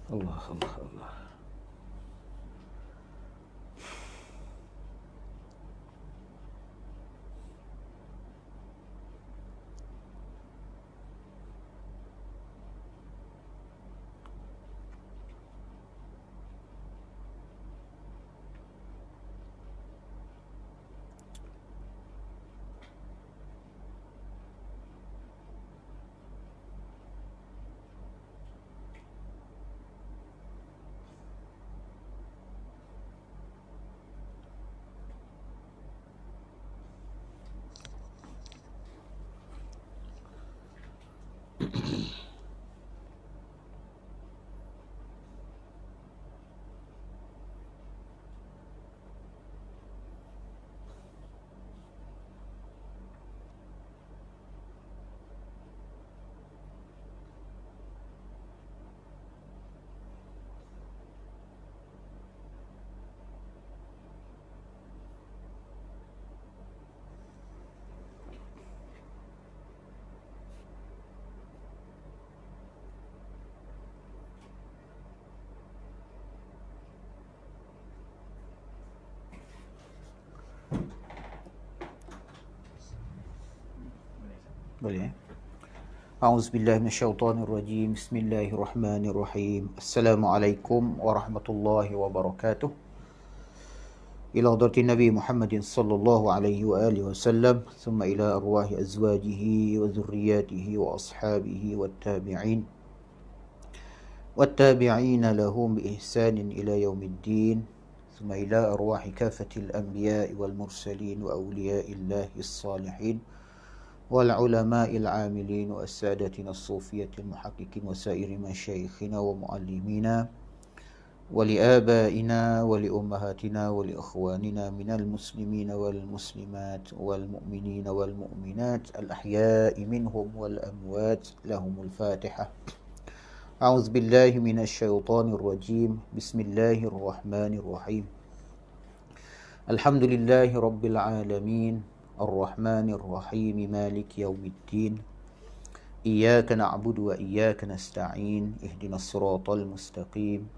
Allah, Allah, Allah. Boleh. A'udzubillahi minasyaitonirrajim. Bismillahirrahmanirrahim. Assalamualaikum warahmatullahi wabarakatuh. Ila hadratin Nabi Muhammadin sallallahu alaihi wa alihi wasallam, thumma ila arwahi azwajihi wa dhurriyyatihi wa ashabihi wattabi'in wattabi'ina lahum bi ihsanin ila yaumiddin, thumma ila arwahi kafatil anbiya'i wal mursalin wa awliya'illahi as-salihin wal ulama'il 'amilin wa as-sadatina as-sufiyatil muhaqqiqin wa sa'iri masyayikhina wa muallimina wa li abaina wa li ummahatina wa li ikhwanina minal muslimina wal muslimat wal mu'minina wal mu'minat al ahya'i minhum wal amwat lahumul fatihah. A'udzu billahi minasy syaithanir rajim. Bismillahirrahmanirrahim. Alhamdulillahi rabbil alamin. Ar-Rahmanir Rahim. Maliki yaumiddin. Iyyaka na'budu wa iyyaka nasta'in. Ihdinas siratal mustaqim.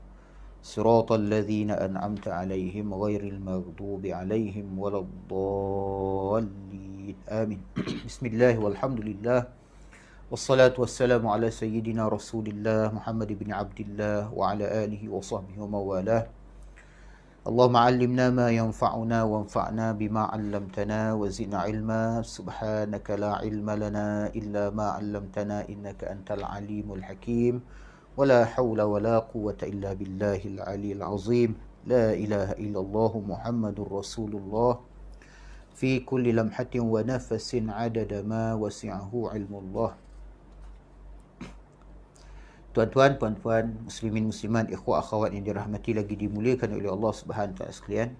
Siratal ladzina an'amta 'alaihim ghairil maghdubi 'alaihim waladdallin. Amin. Bismillah walhamdulillah. Wassalatu wassalamu ala sayyidina Rasulillah Muhammad ibn Abdillah wa ala alihi wa sahbihi wa mawalah. Allahumma 'allimna ma yanfa'una wanfa'na bima 'allamtana wa zidna 'ilma. Subhanaka la 'ilma lana illa ma 'allamtana innaka antal alimul hakim. ولا حول ولا قوة إلا بالله العلي العظيم. لا إله إلا الله محمد رسول الله في كل لمحة ونفس عدد ما وسعه علم الله. Tuan-tuan, puan-puan, muslimin, muslimat, ikhwah, akhwat yang dirahmati lagi dimuliakan oleh Allah Subhanahu wa taala sekalian.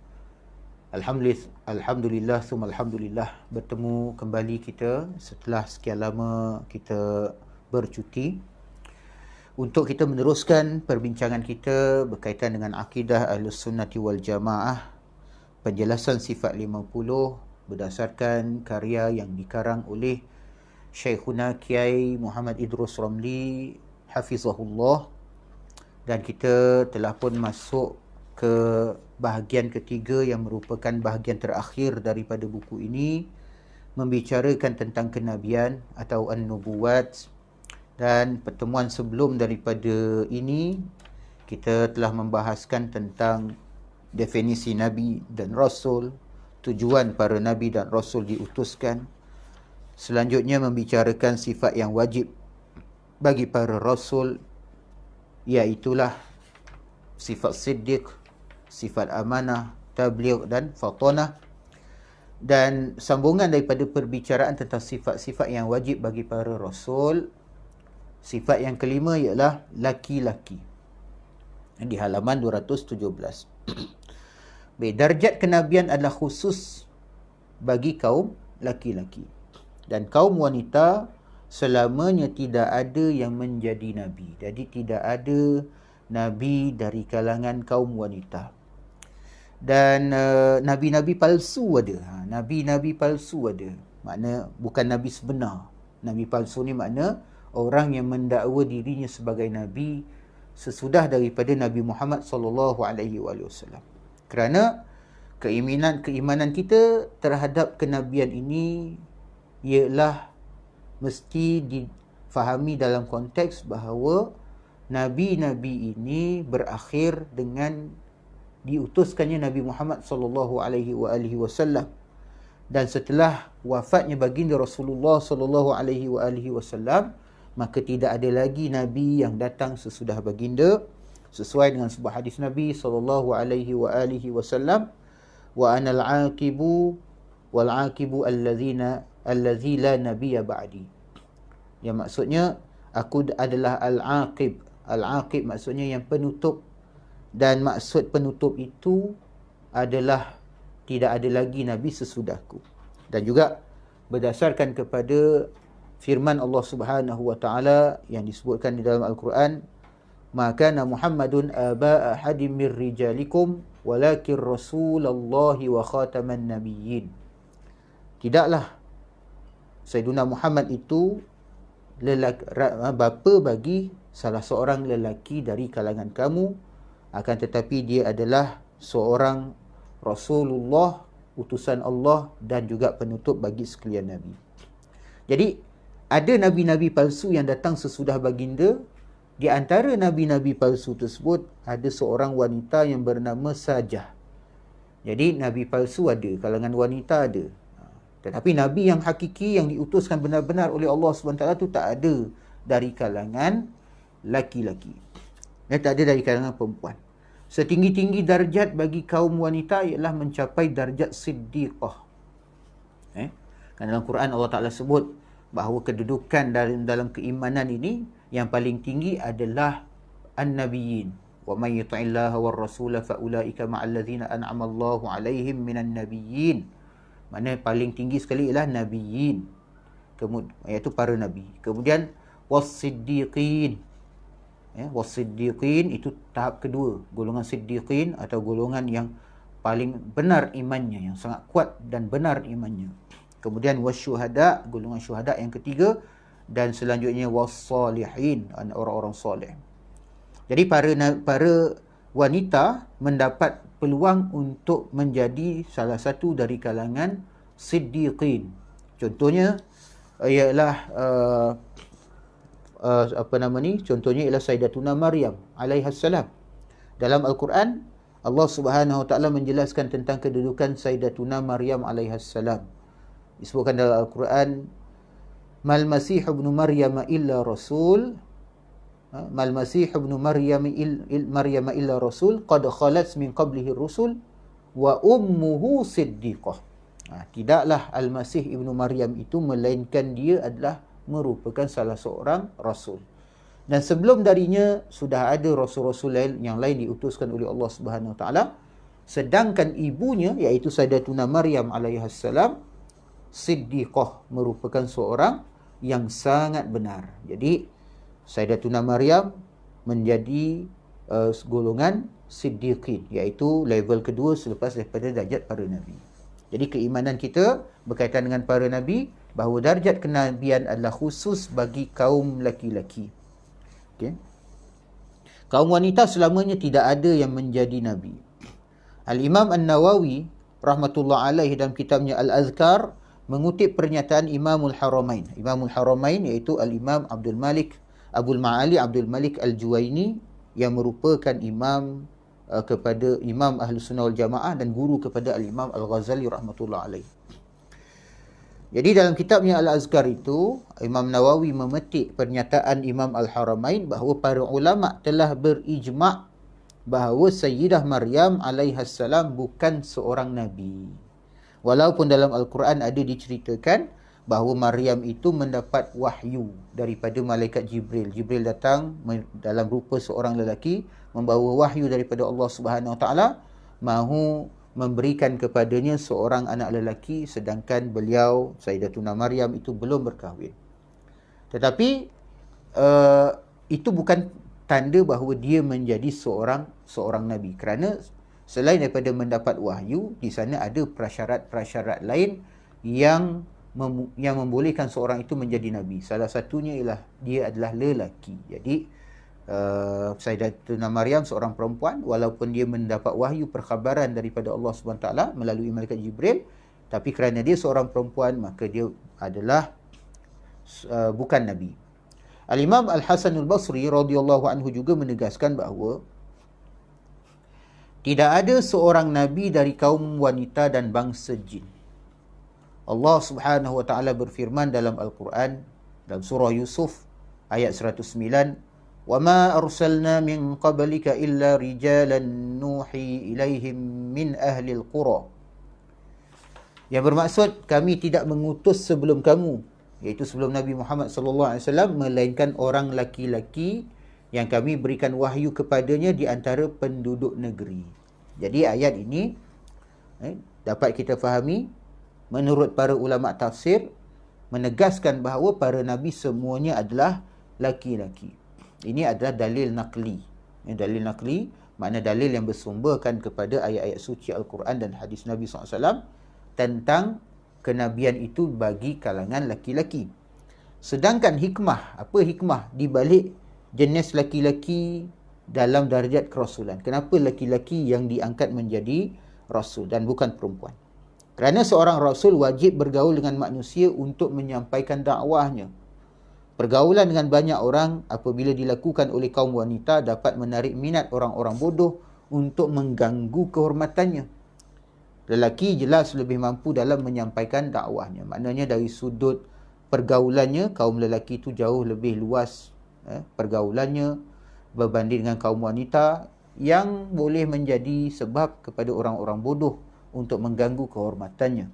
Alhamdulillah, summa alhamdulillah, bertemu kembali kita setelah sekian lama kita bercuti untuk kita meneruskan perbincangan kita berkaitan dengan akidah Ahlus Sunnati wal Jamaah, penjelasan sifat 50 berdasarkan karya yang dikarang oleh Syekhuna Kiai Muhammad Idrus Ramli hafizahullah, dan kita telah pun masuk ke bahagian ketiga yang merupakan bahagian terakhir daripada buku ini, membicarakan tentang kenabian atau an-nubuwat. Dan pertemuan sebelum daripada ini kita telah membahaskan tentang definisi Nabi dan Rasul, tujuan para Nabi dan Rasul diutuskan. Selanjutnya membicarakan sifat yang wajib bagi para Rasul, iaitulah sifat siddiq, sifat amanah, tabligh dan fatanah. Dan sambungan daripada perbicaraan tentang sifat-sifat yang wajib bagi para Rasul, sifat yang kelima ialah laki-laki di halaman 217. Baik, darjat kenabian adalah khusus bagi kaum laki-laki, dan kaum wanita selamanya tidak ada yang menjadi nabi. Jadi tidak ada nabi dari kalangan kaum wanita. Dan nabi-nabi palsu ada. Nabi-nabi palsu ada. Makna bukan nabi sebenar. Nabi palsu ni makna orang yang mendakwa dirinya sebagai nabi sesudah daripada Nabi Muhammad sallallahu alaihi wasallam. Kerana keimanan kita terhadap kenabian ini ialah mesti difahami dalam konteks bahawa nabi-nabi ini berakhir dengan diutuskannya Nabi Muhammad sallallahu alaihi wasallam, dan setelah wafatnya baginda Rasulullah sallallahu alaihi wasallam, maka tidak ada lagi nabi yang datang sesudah baginda, sesuai dengan sebuah hadis Nabi sallallahu alaihi wasallam, wa anal aqibu wal aqibu allazi la nabiyya ba'di. Yang maksudnya aku adalah al-aqib. Al-aqib maksudnya yang penutup, dan maksud penutup itu adalah tidak ada lagi nabi sesudahku. Dan juga berdasarkan kepada firman Allah Subhanahu wa taala yang disebutkan di dalam Al-Quran, ma kana Muhammadun aba ahadin mir rijalikum walakin rasulallahi wa khataman nabiyyin. Tidaklah Sayyiduna Muhammad itu bapa bagi salah seorang lelaki dari kalangan kamu, akan tetapi dia adalah seorang Rasulullah, utusan Allah, dan juga penutup bagi sekalian nabi. Jadi ada nabi-nabi palsu yang datang sesudah baginda. Di antara nabi-nabi palsu tersebut ada seorang wanita yang bernama Sajah. Jadi nabi palsu ada, kalangan wanita ada. Tetapi nabi yang hakiki yang diutuskan benar-benar oleh Allah SWT itu tak ada dari kalangan laki-laki. Dia tak ada dari kalangan perempuan. Setinggi-tinggi darjat bagi kaum wanita ialah mencapai darjat siddiqah. Kan dalam Quran Allah Ta'ala sebut bahawa kedudukan dalam keimanan ini yang paling tinggi adalah an-nabiyyin. Wa may yuti'illaha war rasula fa ulaika ma'al ladzina an'ama Allahu 'alaihim minan nabiyyin. Mana paling tinggi sekali ialah nabiyyin, iaitu para nabi. Kemudian was-siddiqin. Was-siddiqin itu tahap kedua, golongan siddiqin atau golongan yang paling benar imannya, yang sangat kuat dan benar imannya. Kemudian wasyuhada, golongan syuhada yang ketiga, dan selanjutnya was-salihin, orang-orang soleh. Jadi para wanita mendapat peluang untuk menjadi salah satu dari kalangan siddiqin. Contohnya ialah contohnya ialah Sayyidatuna Maryam alaihissalam. Dalam Al-Quran Allah Subhanahu wa taala menjelaskan tentang kedudukan Sayyidatuna Maryam alaihissalam. Disebutkan dalam Al-Quran, mal masih ibnu Maryam illa rasul, mal masih ibnu Maryam illa rasul qad khalat min qablihi rusul wa ummuhu siddiqah. Tidaklah al-Masih ibnu Maryam itu melainkan dia adalah merupakan salah seorang rasul, dan sebelum darinya sudah ada rasul-rasul yang lain diutuskan oleh Allah Subhanahu wa taala, sedangkan ibunya iaitu Sayyidatuna Maryam alaihissalam siddiqah, merupakan seorang yang sangat benar. Jadi Sayyidatuna Maryam menjadi golongan siddiqin, iaitu level kedua selepas daripada darjat para nabi. Jadi keimanan kita berkaitan dengan para nabi, bahawa darjat kenabian adalah khusus bagi kaum laki-laki. Okay. Kaum wanita selamanya tidak ada yang menjadi nabi. Al-Imam An-Nawawi rahmatullah alaihi dalam kitabnya Al-Azkar mengutip pernyataan Imamul Haramain. Imamul Haramain iaitu Al-Imam Abdul Ma'ali Abdul Malik Al-Juwaini, yang merupakan imam kepada Imam Ahlus Sunnah wal Jamaah dan guru kepada Al-Imam Al-Ghazali rahmatullah alaihi. Jadi dalam kitabnya Al-Azkar itu, Imam Nawawi memetik pernyataan Imam Al-Haramain bahawa para ulama telah berijma' bahawa Sayyidah Maryam alaihissalam bukan seorang nabi. Walaupun dalam Al-Quran ada diceritakan bahawa Maryam itu mendapat wahyu daripada malaikat Jibril. Jibril datang dalam rupa seorang lelaki, membawa wahyu daripada Allah Subhanahu wa taala, mahu memberikan kepadanya seorang anak lelaki, sedangkan beliau Sayyidatuna Maryam itu belum berkahwin. Tetapi itu bukan tanda bahawa dia menjadi seorang nabi, kerana selain daripada mendapat wahyu, di sana ada prasyarat-prasyarat lain yang membolehkan seorang itu menjadi nabi. Salah satunya ialah dia adalah lelaki. Jadi Sayyidatuna Maryam seorang perempuan, walaupun dia mendapat wahyu perkhabaran daripada Allah SWT melalui malaikat Jibril, tapi kerana dia seorang perempuan, maka dia adalah bukan Nabi. Al-Imam Al-Hasan Al-Basri radhiyallahu anhu juga menegaskan bahawa tidak ada seorang Nabi dari kaum wanita dan bangsa jin. Allah Subhanahu wa taala berfirman dalam Al-Quran, dalam surah Yusuf ayat 109, وَمَا أَرْسَلْنَا مِنْ قَبْلِكَ إِلَّا رِجَالًا نُوحِي إِلَيْهِمْ مِنْ أَهْلِ الْقُرَى. Yang bermaksud, kami tidak mengutus sebelum kamu, iaitu sebelum Nabi Muhammad SAW, melainkan orang laki-laki yang kami berikan wahyu kepadanya di antara penduduk negeri. Jadi ayat ini dapat kita fahami, menurut para ulama tafsir, menegaskan bahawa para Nabi semuanya adalah laki-laki. Ini adalah dalil naqli. Dalil naqli, makna dalil yang bersumberkan kepada ayat-ayat suci Al-Quran dan hadis Nabi SAW tentang kenabian itu bagi kalangan laki-laki. Sedangkan hikmah, apa hikmah di balik jenis laki-laki dalam darjat kerasulan? Kenapa laki-laki yang diangkat menjadi rasul dan bukan perempuan? Kerana seorang rasul wajib bergaul dengan manusia untuk menyampaikan dakwahnya. Pergaulan dengan banyak orang apabila dilakukan oleh kaum wanita dapat menarik minat orang-orang bodoh untuk mengganggu kehormatannya. Lelaki jelas lebih mampu dalam menyampaikan dakwahnya. Maknanya dari sudut pergaulannya, kaum lelaki itu jauh lebih luas pergaulannya berbanding dengan kaum wanita yang boleh menjadi sebab kepada orang-orang bodoh untuk mengganggu kehormatannya.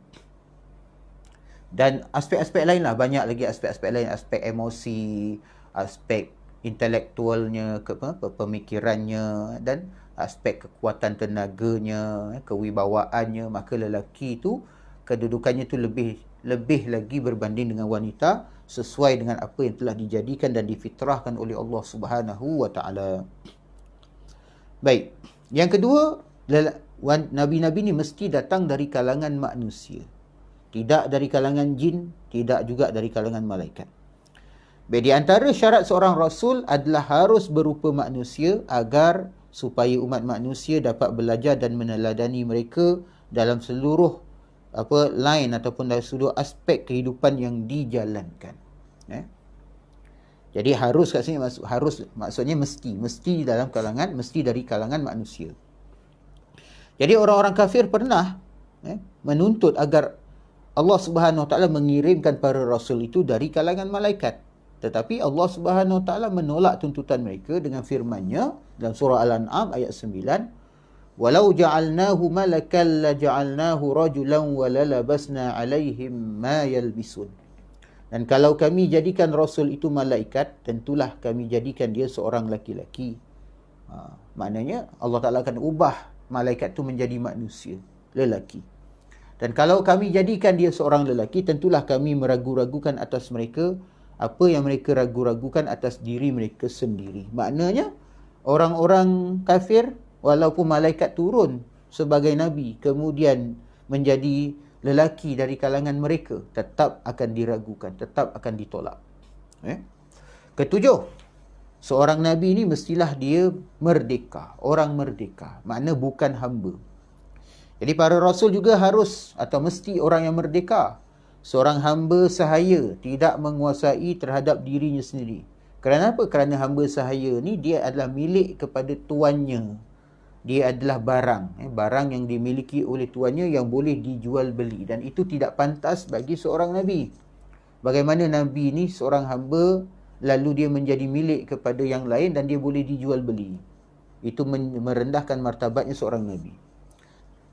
Dan aspek-aspek lain lah, banyak lagi aspek-aspek lain, aspek emosi, aspek intelektualnya, pemikirannya, dan aspek kekuatan tenaganya, kewibawaannya. Maka lelaki itu kedudukannya itu lebih lagi berbanding dengan wanita, sesuai dengan apa yang telah dijadikan dan difitrahkan oleh Allah Subhanahu wa taala. Baik, yang kedua, nabi-nabi ni mesti datang dari kalangan manusia. Tidak dari kalangan jin, tidak juga dari kalangan malaikat. Di antara syarat seorang rasul adalah harus berupa manusia agar supaya umat manusia dapat belajar dan meneladani mereka dalam seluruh line ataupun dalam seluruh aspek kehidupan yang dijalankan. Jadi harus kat sini maksudnya mesti dalam kalangan, mesti dari kalangan manusia. Jadi orang-orang kafir pernah menuntut agar Allah Subhanahu Wa Taala mengirimkan para rasul itu dari kalangan malaikat. Tetapi Allah Subhanahu Wa Taala menolak tuntutan mereka dengan firman-Nya dalam surah Al-An'am ayat 9, "Walau ja'alnahu malakan la ja'alnahu rajulan wa lalabasna 'alaihim ma yalbisun." Dan kalau kami jadikan rasul itu malaikat, tentulah kami jadikan dia seorang laki-laki. Maknanya Allah Taala akan ubah malaikat itu menjadi manusia, lelaki. Dan kalau kami jadikan dia seorang lelaki, tentulah kami meragu-ragukan atas mereka apa yang mereka ragu-ragukan atas diri mereka sendiri. Maknanya, orang-orang kafir, walaupun malaikat turun sebagai nabi, kemudian menjadi lelaki dari kalangan mereka, tetap akan diragukan, tetap akan ditolak. Ketujuh, seorang nabi ini mestilah dia merdeka, orang merdeka. Makna bukan hamba. Jadi para rasul juga harus atau mesti orang yang merdeka. Seorang hamba sahaya tidak menguasai terhadap dirinya sendiri. Kerana apa? Kerana hamba sahaya ni dia adalah milik kepada tuannya. Dia adalah barang. Barang yang dimiliki oleh tuannya yang boleh dijual beli. Dan itu tidak pantas bagi seorang nabi. Bagaimana nabi ni seorang hamba lalu dia menjadi milik kepada yang lain dan dia boleh dijual beli. Itu merendahkan martabatnya seorang nabi.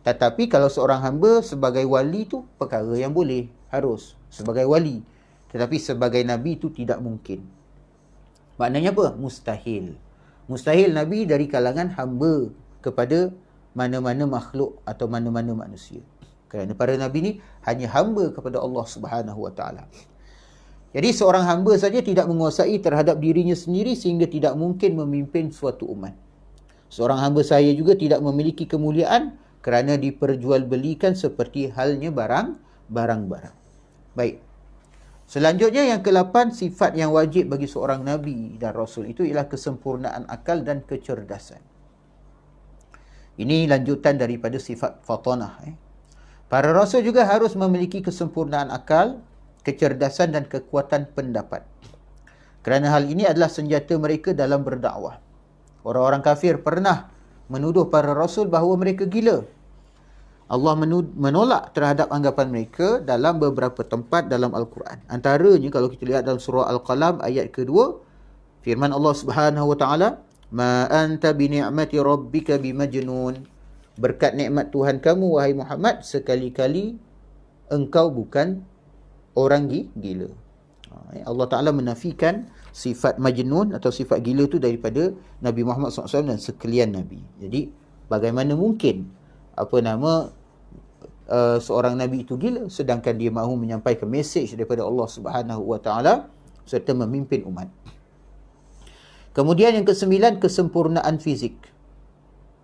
Tetapi kalau seorang hamba sebagai wali tu perkara yang boleh, harus sebagai wali. Tetapi sebagai nabi itu tidak mungkin. Maknanya apa? Mustahil. Mustahil nabi dari kalangan hamba kepada mana-mana makhluk atau mana-mana manusia. Kerana para nabi ni hanya hamba kepada Allah Subhanahu Wa Taala. Jadi seorang hamba saja tidak menguasai terhadap dirinya sendiri sehingga tidak mungkin memimpin suatu umat. Seorang hamba saya juga tidak memiliki kemuliaan kerana diperjualbelikan seperti halnya barang-barang. Baik. Selanjutnya yang ke-8, sifat yang wajib bagi seorang Nabi dan Rasul itu ialah kesempurnaan akal dan kecerdasan. Ini lanjutan daripada sifat fatanah. Para Rasul juga harus memiliki kesempurnaan akal, kecerdasan dan kekuatan pendapat. Kerana hal ini adalah senjata mereka dalam berdakwah. Orang-orang kafir pernah menuduh para Rasul bahawa mereka gila. Allah menolak terhadap anggapan mereka dalam beberapa tempat dalam Al-Quran. Antaranya kalau kita lihat dalam surah Al-Qalam ayat kedua, firman Allah Subhanahu wa taala, "Ma anta bi ni'mati rabbika bimajnun." Berkat nikmat Tuhan kamu wahai Muhammad, sekali-kali engkau bukan orang gila. Allah Taala menafikan sifat majnun atau sifat gila tu daripada Nabi Muhammad SAW dan sekalian Nabi. Jadi bagaimana mungkin seorang Nabi itu gila sedangkan dia mahu menyampaikan mesej daripada Allah Subhanahu wa taala serta memimpin umat. Kemudian yang ke-9, kesempurnaan fizik.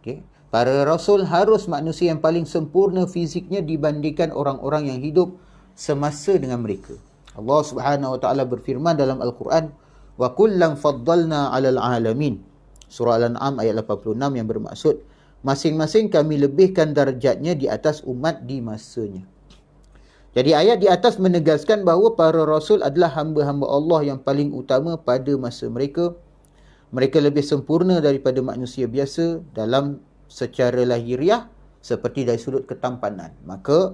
Okey, para rasul harus manusia yang paling sempurna fiziknya dibandingkan orang-orang yang hidup semasa dengan mereka. Allah Subhanahu wa taala berfirman dalam Al-Quran, "Wa kullam faddalna 'alal 'alamin." Surah Al-An'am ayat 86 yang bermaksud masing-masing kami lebihkan darjatnya di atas umat di masanya. Jadi ayat di atas menegaskan bahawa para rasul adalah hamba-hamba Allah yang paling utama pada masa mereka. Mereka lebih sempurna daripada manusia biasa dalam secara lahiriah seperti dari sudut ketampanan. Maka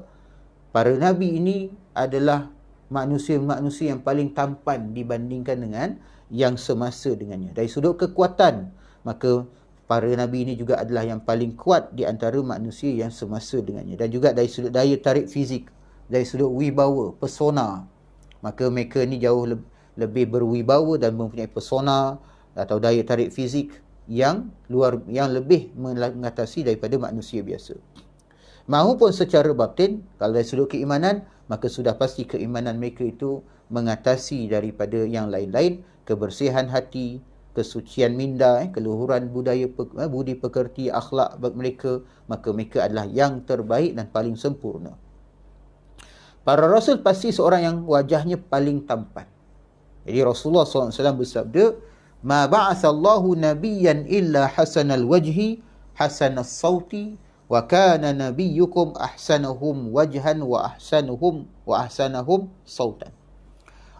para nabi ini adalah manusia-manusia yang paling tampan dibandingkan dengan yang semasa dengannya. Dari sudut kekuatan, maka para nabi ini juga adalah yang paling kuat di antara manusia yang semasa dengannya. Dan juga dari sudut daya tarik fizik, dari sudut wibawa, pesona, maka mereka ni jauh lebih berwibawa dan mempunyai pesona atau daya tarik fizik yang lebih mengatasi daripada manusia biasa. Mahupun secara batin, kalau dari sudut keimanan, maka sudah pasti keimanan mereka itu mengatasi daripada yang lain-lain, kebersihan hati, kesucian minda, keluhuran budaya, budi pekerti, akhlak mereka, maka mereka adalah yang terbaik dan paling sempurna. Para rasul pasti seorang yang wajahnya paling tampan. Jadi Rasulullah SAW bersabda, "Ma ba'athallahu nabiyyan illa hasanal wajhi, hasanas sauti, wa kana nabiyyukum ahsanahum wajhan wa ahsanahum sautan."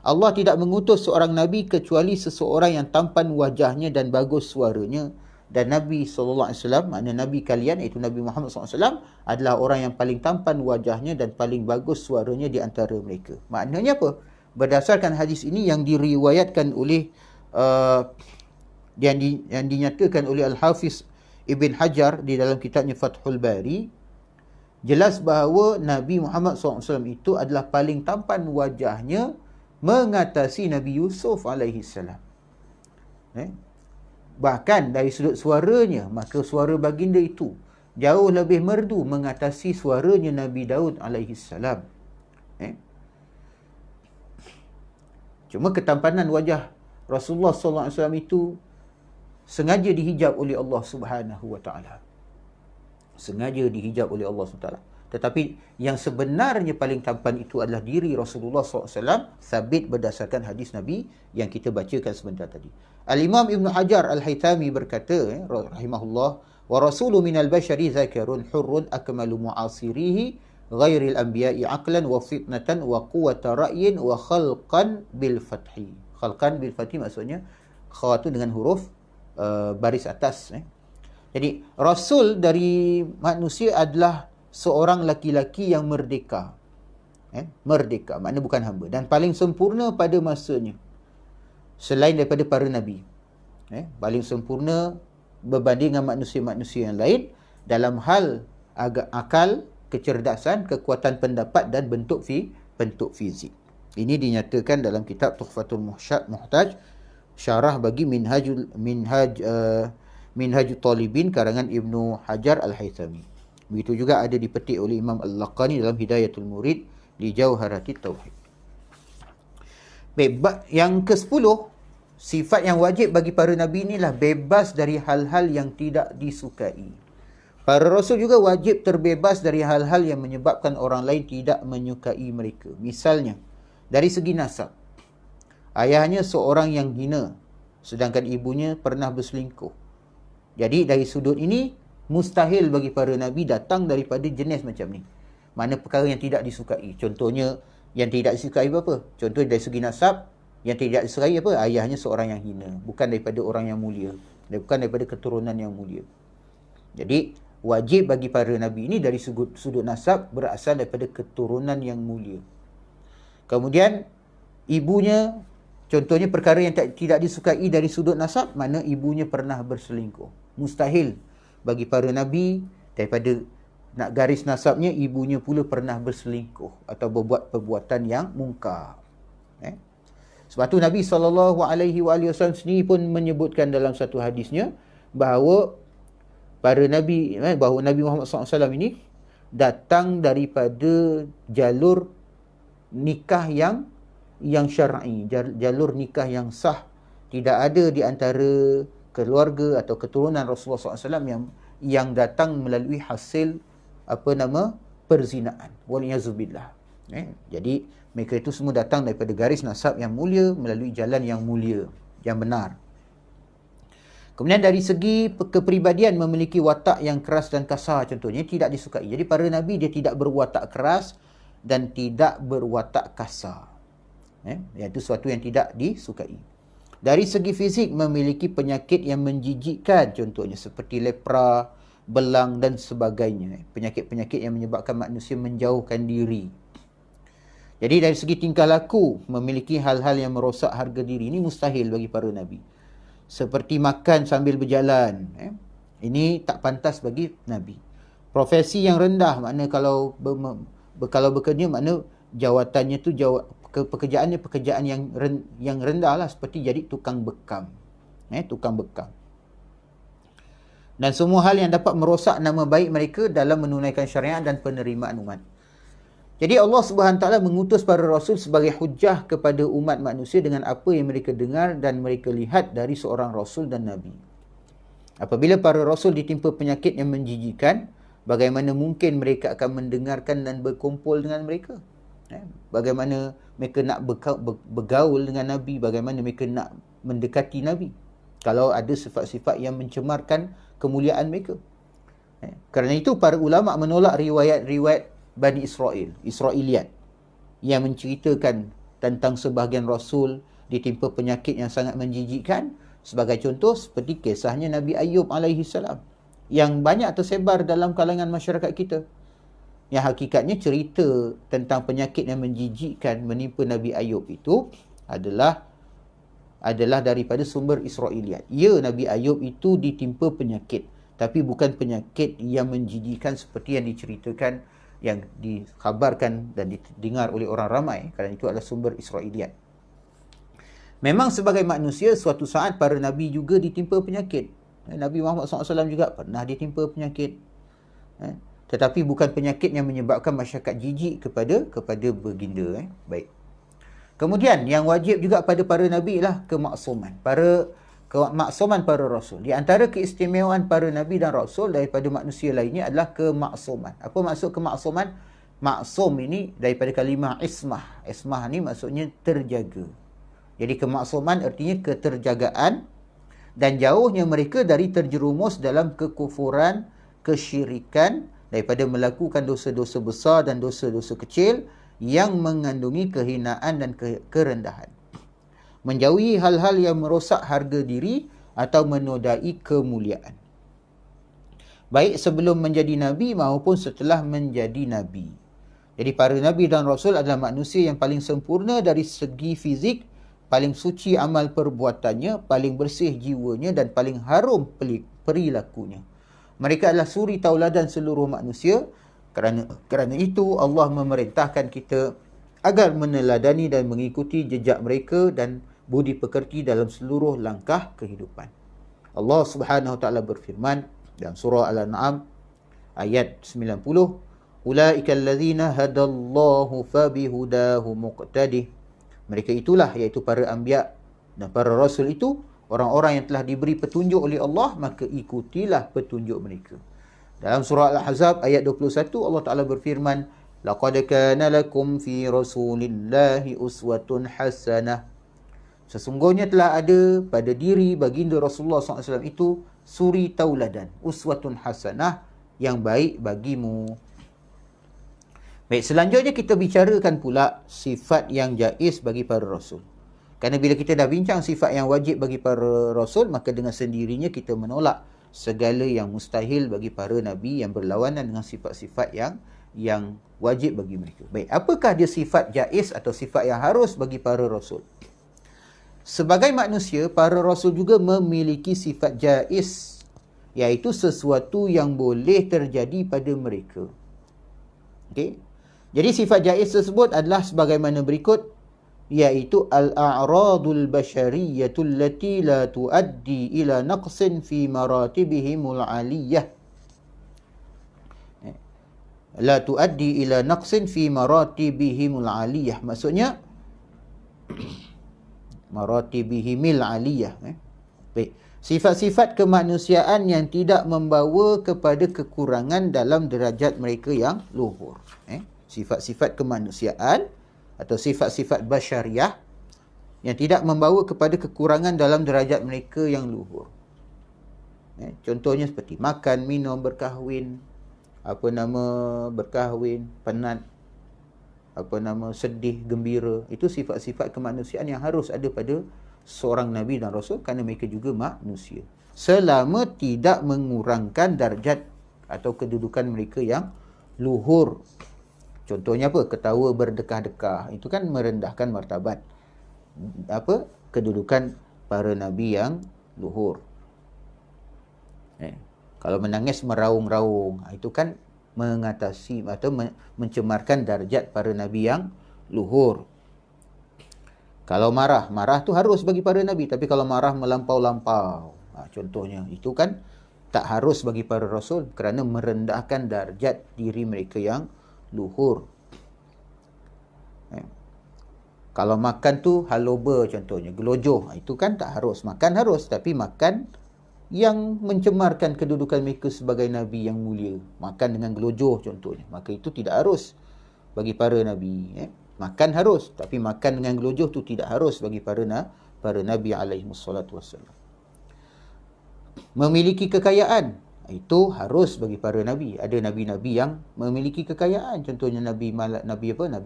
Allah tidak mengutus seorang Nabi kecuali seseorang yang tampan wajahnya dan bagus suaranya. Dan Nabi SAW, maknanya Nabi kalian, iaitu Nabi Muhammad SAW, adalah orang yang paling tampan wajahnya dan paling bagus suaranya di antara mereka. Maknanya apa? Berdasarkan hadis ini yang diriwayatkan oleh, yang dinyatakan oleh Al-Hafiz Ibn Hajar di dalam kitabnya Fathul Bari, jelas bahawa Nabi Muhammad SAW itu adalah paling tampan wajahnya mengatasi Nabi Yusuf AS. Bahkan dari sudut suaranya, maka suara baginda itu jauh lebih merdu mengatasi suaranya Nabi Daud AS. Cuma ketampanan wajah Rasulullah SAW itu sengaja dihijab oleh Allah Subhanahu wa taala. Sengaja dihijab oleh Allah Subhanahu wa taala. Tetapi yang sebenarnya paling tampan itu adalah diri Rasulullah SAW, sabit berdasarkan hadis Nabi yang kita bacakan sebentar tadi. Al-Imam Ibn Hajar Al-Haythami berkata, rahimahullah, "Wa rasulu minal bashari zakarun hurrun akmalu mu'asirihi ghairil anbiya'i aqlan wa fitnatan wa quwata ra'yin wa khalqan bil fathi." Khalqan bil fathi maksudnya kha tu dengan huruf baris atas. Jadi Rasul dari manusia adalah seorang laki-laki yang merdeka. Merdeka, maknanya bukan hamba. Dan paling sempurna pada masanya. Selain daripada para Nabi. Paling sempurna berbanding dengan manusia-manusia yang lain dalam hal akal, kecerdasan, kekuatan pendapat dan bentuk fizik. Ini dinyatakan dalam kitab Tuhfatul Muhtaj, syarah bagi Minhajul Talibin karangan Ibnu Hajar Al-Haythami. Begitu juga ada dipetik oleh Imam Al-Laqani dalam Hidayatul Murid di Jauharatit Tauhid. Baik, yang ke-10, sifat yang wajib bagi para Nabi inilah bebas dari hal-hal yang tidak disukai. Para Rasul juga wajib terbebas dari hal-hal yang menyebabkan orang lain tidak menyukai mereka. Misalnya, Dari segi nasab, ayahnya seorang yang hina, sedangkan ibunya pernah berselingkuh. Jadi dari sudut ini, mustahil bagi para Nabi datang daripada jenis macam ni. Mana perkara yang tidak disukai. Contohnya, yang tidak disukai apa? Contoh dari segi nasab, yang tidak disukai apa? Ayahnya seorang yang hina. Bukan daripada orang yang mulia. Bukan daripada keturunan yang mulia. Jadi, wajib bagi para Nabi ini dari sudut nasab berasal daripada keturunan yang mulia. Kemudian, ibunya, contohnya perkara yang tidak disukai dari sudut nasab, mana ibunya pernah berselingkuh. Mustahil bagi para Nabi daripada nak garis nasabnya, ibunya pula pernah berselingkuh atau berbuat perbuatan yang mungkar. Sebab tu Nabi SAW sendiri pun menyebutkan dalam satu hadisnya bahawa bahawa Nabi Muhammad SAW ini datang daripada jalur nikah yang syar'i, jalur nikah yang sah. Tidak ada di antara keluarga atau keturunan Rasulullah SAW yang datang melalui hasil perzinaan. Waliyazubillah. Jadi mereka itu semua datang daripada garis nasab yang mulia, melalui jalan yang mulia, yang benar. Kemudian dari segi kepribadian, memiliki watak yang keras dan kasar contohnya tidak disukai. Jadi para Nabi dia tidak berwatak keras dan tidak berwatak kasar. Iaitu sesuatu yang tidak disukai. Dari segi fizik, memiliki penyakit yang menjijikkan contohnya seperti lepra, belang dan sebagainya. Penyakit-penyakit yang menyebabkan manusia menjauhkan diri. Jadi dari segi tingkah laku, memiliki hal-hal yang merosak harga diri. Ini mustahil bagi para Nabi. Seperti makan sambil berjalan. Ini tak pantas bagi Nabi. Profesi yang rendah, makna kalau bekerja, makna jawatannya tu pekerjaannya pekerjaan yang rendah lah, seperti jadi tukang bekam. Tukang bekam. Dan semua hal yang dapat merosak nama baik mereka dalam menunaikan syariat dan penerimaan umat. Jadi Allah SWT mengutus para Rasul sebagai hujah kepada umat manusia dengan apa yang mereka dengar dan mereka lihat dari seorang Rasul dan Nabi. Apabila para Rasul ditimpa penyakit yang menjijikkan, bagaimana mungkin mereka akan mendengarkan dan berkumpul dengan mereka? Bagaimana mereka nak bergaul dengan Nabi? Bagaimana mereka nak mendekati Nabi? Kalau ada sifat-sifat yang mencemarkan kemuliaan mereka. Kerana itu para ulama menolak riwayat-riwayat Bani Israiliyat yang menceritakan tentang sebahagian Rasul ditimpa penyakit yang sangat menjijikkan. Sebagai contoh seperti kisahnya Nabi Ayub AS yang banyak tersebar dalam kalangan masyarakat kita. Yang hakikatnya cerita tentang penyakit yang menjijikkan menimpa Nabi Ayub itu adalah daripada sumber Israiliyat. Ya, Nabi Ayub itu ditimpa penyakit, tapi bukan penyakit yang menjijikkan seperti yang diceritakan, yang dikhabarkan dan didengar oleh orang ramai, kerana itu adalah sumber Israiliyat. Memang sebagai manusia, suatu saat para Nabi juga ditimpa penyakit. Nabi Muhammad SAW juga pernah ditimpa penyakit. Tetapi bukan penyakit yang menyebabkan masyarakat jijik kepada baginda. Baik. Kemudian yang wajib juga pada para Nabi ialah kemaksuman. Kemaksuman para Rasul. Di antara keistimewaan para Nabi dan Rasul daripada manusia lainnya adalah kemaksuman. Apa maksud kemaksuman? Maksum ini daripada kalimah ismah. Ismah ni maksudnya terjaga. Jadi kemaksuman artinya keterjagaan dan jauhnya mereka dari terjerumus dalam kekufuran, kesyirikan, daripada melakukan dosa-dosa besar dan dosa-dosa kecil yang mengandungi kehinaan dan kerendahan. Menjauhi hal-hal yang merosak harga diri atau menodai kemuliaan. Baik sebelum menjadi Nabi maupun setelah menjadi Nabi. Jadi para Nabi dan Rasul adalah manusia yang paling sempurna dari segi fizik, paling suci amal perbuatannya, paling bersih jiwanya dan paling harum perilakunya. Mereka adalah suri tauladan seluruh manusia. Kerana itu Allah memerintahkan kita agar meneladani dan mengikuti jejak mereka dan budi pekerti dalam seluruh langkah kehidupan. Allah Subhanahu wa taala berfirman dalam surah Al-An'am ayat 90, "Ulaikal ladzina hadallahu fabihudahu muqtadih." Mereka itulah, iaitu para anbiya dan para rasul itu, orang-orang yang telah diberi petunjuk oleh Allah, maka ikutilah petunjuk mereka. Dalam surah Al-Ahzab ayat 21 Allah Taala berfirman, Laqad kana lakum fi Rasulillahi uswatun hasanah. Sesungguhnya telah ada pada diri baginda Rasulullah SAW itu suri tauladan, uswatun hasanah, yang baik bagimu. Baik, selanjutnya kita bicarakan pula sifat yang jaiz bagi para rasul. Kerana bila kita dah bincang sifat yang wajib bagi para rasul, maka dengan sendirinya kita menolak segala yang mustahil bagi para nabi yang berlawanan dengan sifat-sifat yang wajib bagi mereka. Baik, apakah dia sifat jaiz atau sifat yang harus bagi para rasul? Sebagai manusia, para rasul juga memiliki sifat jaiz, iaitu sesuatu yang boleh terjadi pada mereka. Okey. Jadi sifat jaiz tersebut adalah sebagaimana berikut, iaitu al-a'radul basyariyatul lati la tuaddi ila naqsin fi maratibihimul aliyah. La tuaddi ila naqsin fi maratibihimul aliyah. Maksudnya maratibihimil aliyah. Baik. Sifat-sifat kemanusiaan yang tidak membawa kepada kekurangan dalam derajat mereka yang luhur. Sifat-sifat kemanusiaan atau sifat-sifat basyariah yang tidak membawa kepada kekurangan dalam derajat mereka yang luhur. Contohnya seperti makan, minum, berkahwin, berkahwin, penat, sedih, gembira. Itu sifat-sifat kemanusiaan yang harus ada pada seorang Nabi dan Rasul kerana mereka juga manusia. Selama tidak mengurangkan darjat atau kedudukan mereka yang luhur. Contohnya apa? Ketawa berdekah-dekah. Itu kan merendahkan martabat kedudukan para Nabi yang luhur. Kalau menangis meraung-raung, itu kan mengatasi atau mencemarkan darjat para Nabi yang luhur. Kalau marah tu harus bagi para Nabi. Tapi kalau marah melampau-lampau, contohnya, itu kan tak harus bagi para Rasul kerana merendahkan darjat diri mereka yang luhur. Kalau makan tu haloba contohnya, gelojoh, itu kan tak harus. Makan harus, tapi makan yang mencemarkan kedudukan mereka sebagai Nabi yang mulia. Makan dengan gelojoh contohnya, maka itu tidak harus bagi para Nabi. Makan harus, tapi makan dengan gelojoh tu tidak harus bagi para Nabi alaihissalatu wassalam. Memiliki kekayaan, itu harus bagi para Nabi. Ada Nabi-Nabi yang memiliki kekayaan. Contohnya Nabi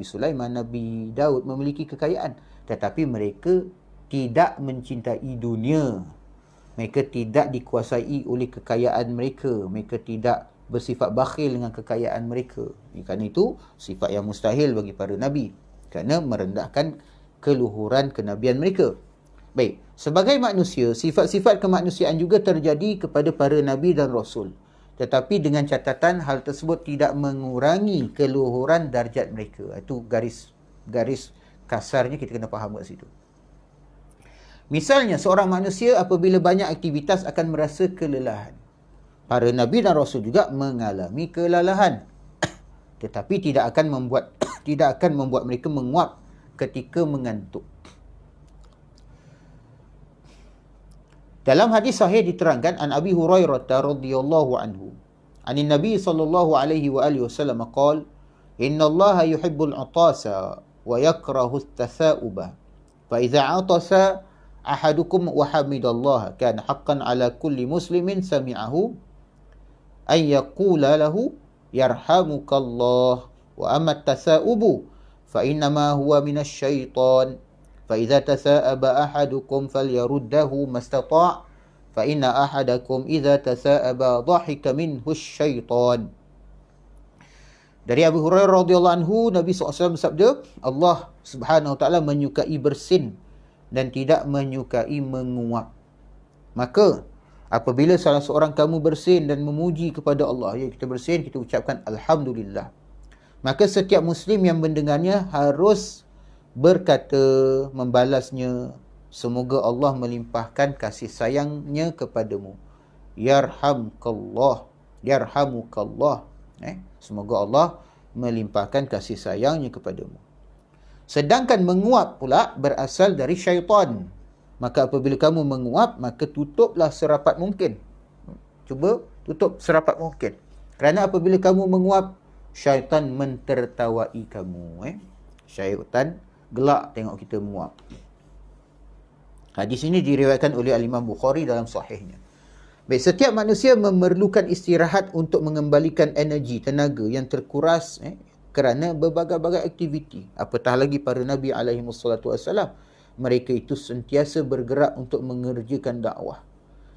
Sulaiman, Nabi Daud memiliki kekayaan. Tetapi mereka tidak mencintai dunia. Mereka tidak dikuasai oleh kekayaan mereka. Mereka tidak bersifat bakhil dengan kekayaan mereka. Kerana itu sifat yang mustahil bagi para Nabi. Kerana merendahkan keluhuran kenabian mereka. Baik, sebagai manusia, sifat-sifat kemanusiaan juga terjadi kepada para Nabi dan Rasul. Tetapi dengan catatan hal tersebut tidak mengurangi keluhuran darjat mereka. Itu garis kasarnya kita kena faham kat situ. Misalnya, seorang manusia apabila banyak aktivitas akan merasa kelelahan. Para Nabi dan Rasul juga mengalami kelelahan. Tetapi tidak akan membuat mereka menguap ketika mengantuk. Dalam hadis sahih diterangkan an Abi Hurairah radhiyallahu anhu, anin Nabi sallallahu alaihi wa alihi wasallam qala, "Inna Allah yuhibbul 'atasa wa yakrahu at-tatha'uba. Fa idza 'atasa ahadukum wa hamidallah kana haqqan 'ala kulli muslimin sami'ahu ay yaqula lahu yarhamukallah wa amma at-tatha'ubu fa innama huwa minasy syaitan. فإذا تثاءب أحدكم فليرده ما استطاع فإن أحدكم إذا تثاءب ضحك منه الشيطان." Dari Abu Hurairah radhiyallahu anhu, Nabi SAW bersabda, Allah Subhanahu wa taala menyukai bersin dan tidak menyukai menguap. Maka apabila salah seorang kamu bersin dan memuji kepada Allah, ya, kita bersin, kita ucapkan alhamdulillah, maka setiap muslim yang mendengarnya harus berkata, membalasnya, semoga Allah melimpahkan kasih sayangnya kepadamu. Yarhamkallah, yarhamukallah. Semoga Allah melimpahkan kasih sayangnya kepadamu. Sedangkan menguap pula berasal dari syaitan. Maka apabila kamu menguap, maka tutuplah serapat mungkin. Cuba tutup serapat mungkin. Kerana apabila kamu menguap, syaitan mentertawai kamu. Syaitan gelak tengok kita muak. Hadis ini diriwayatkan oleh Al-Imam Bukhari dalam sahihnya. Baik, setiap manusia memerlukan istirahat untuk mengembalikan energi, tenaga yang terkuras kerana berbagai-bagai aktiviti. Apatah lagi para Nabi SAW, mereka itu sentiasa bergerak untuk mengerjakan dakwah.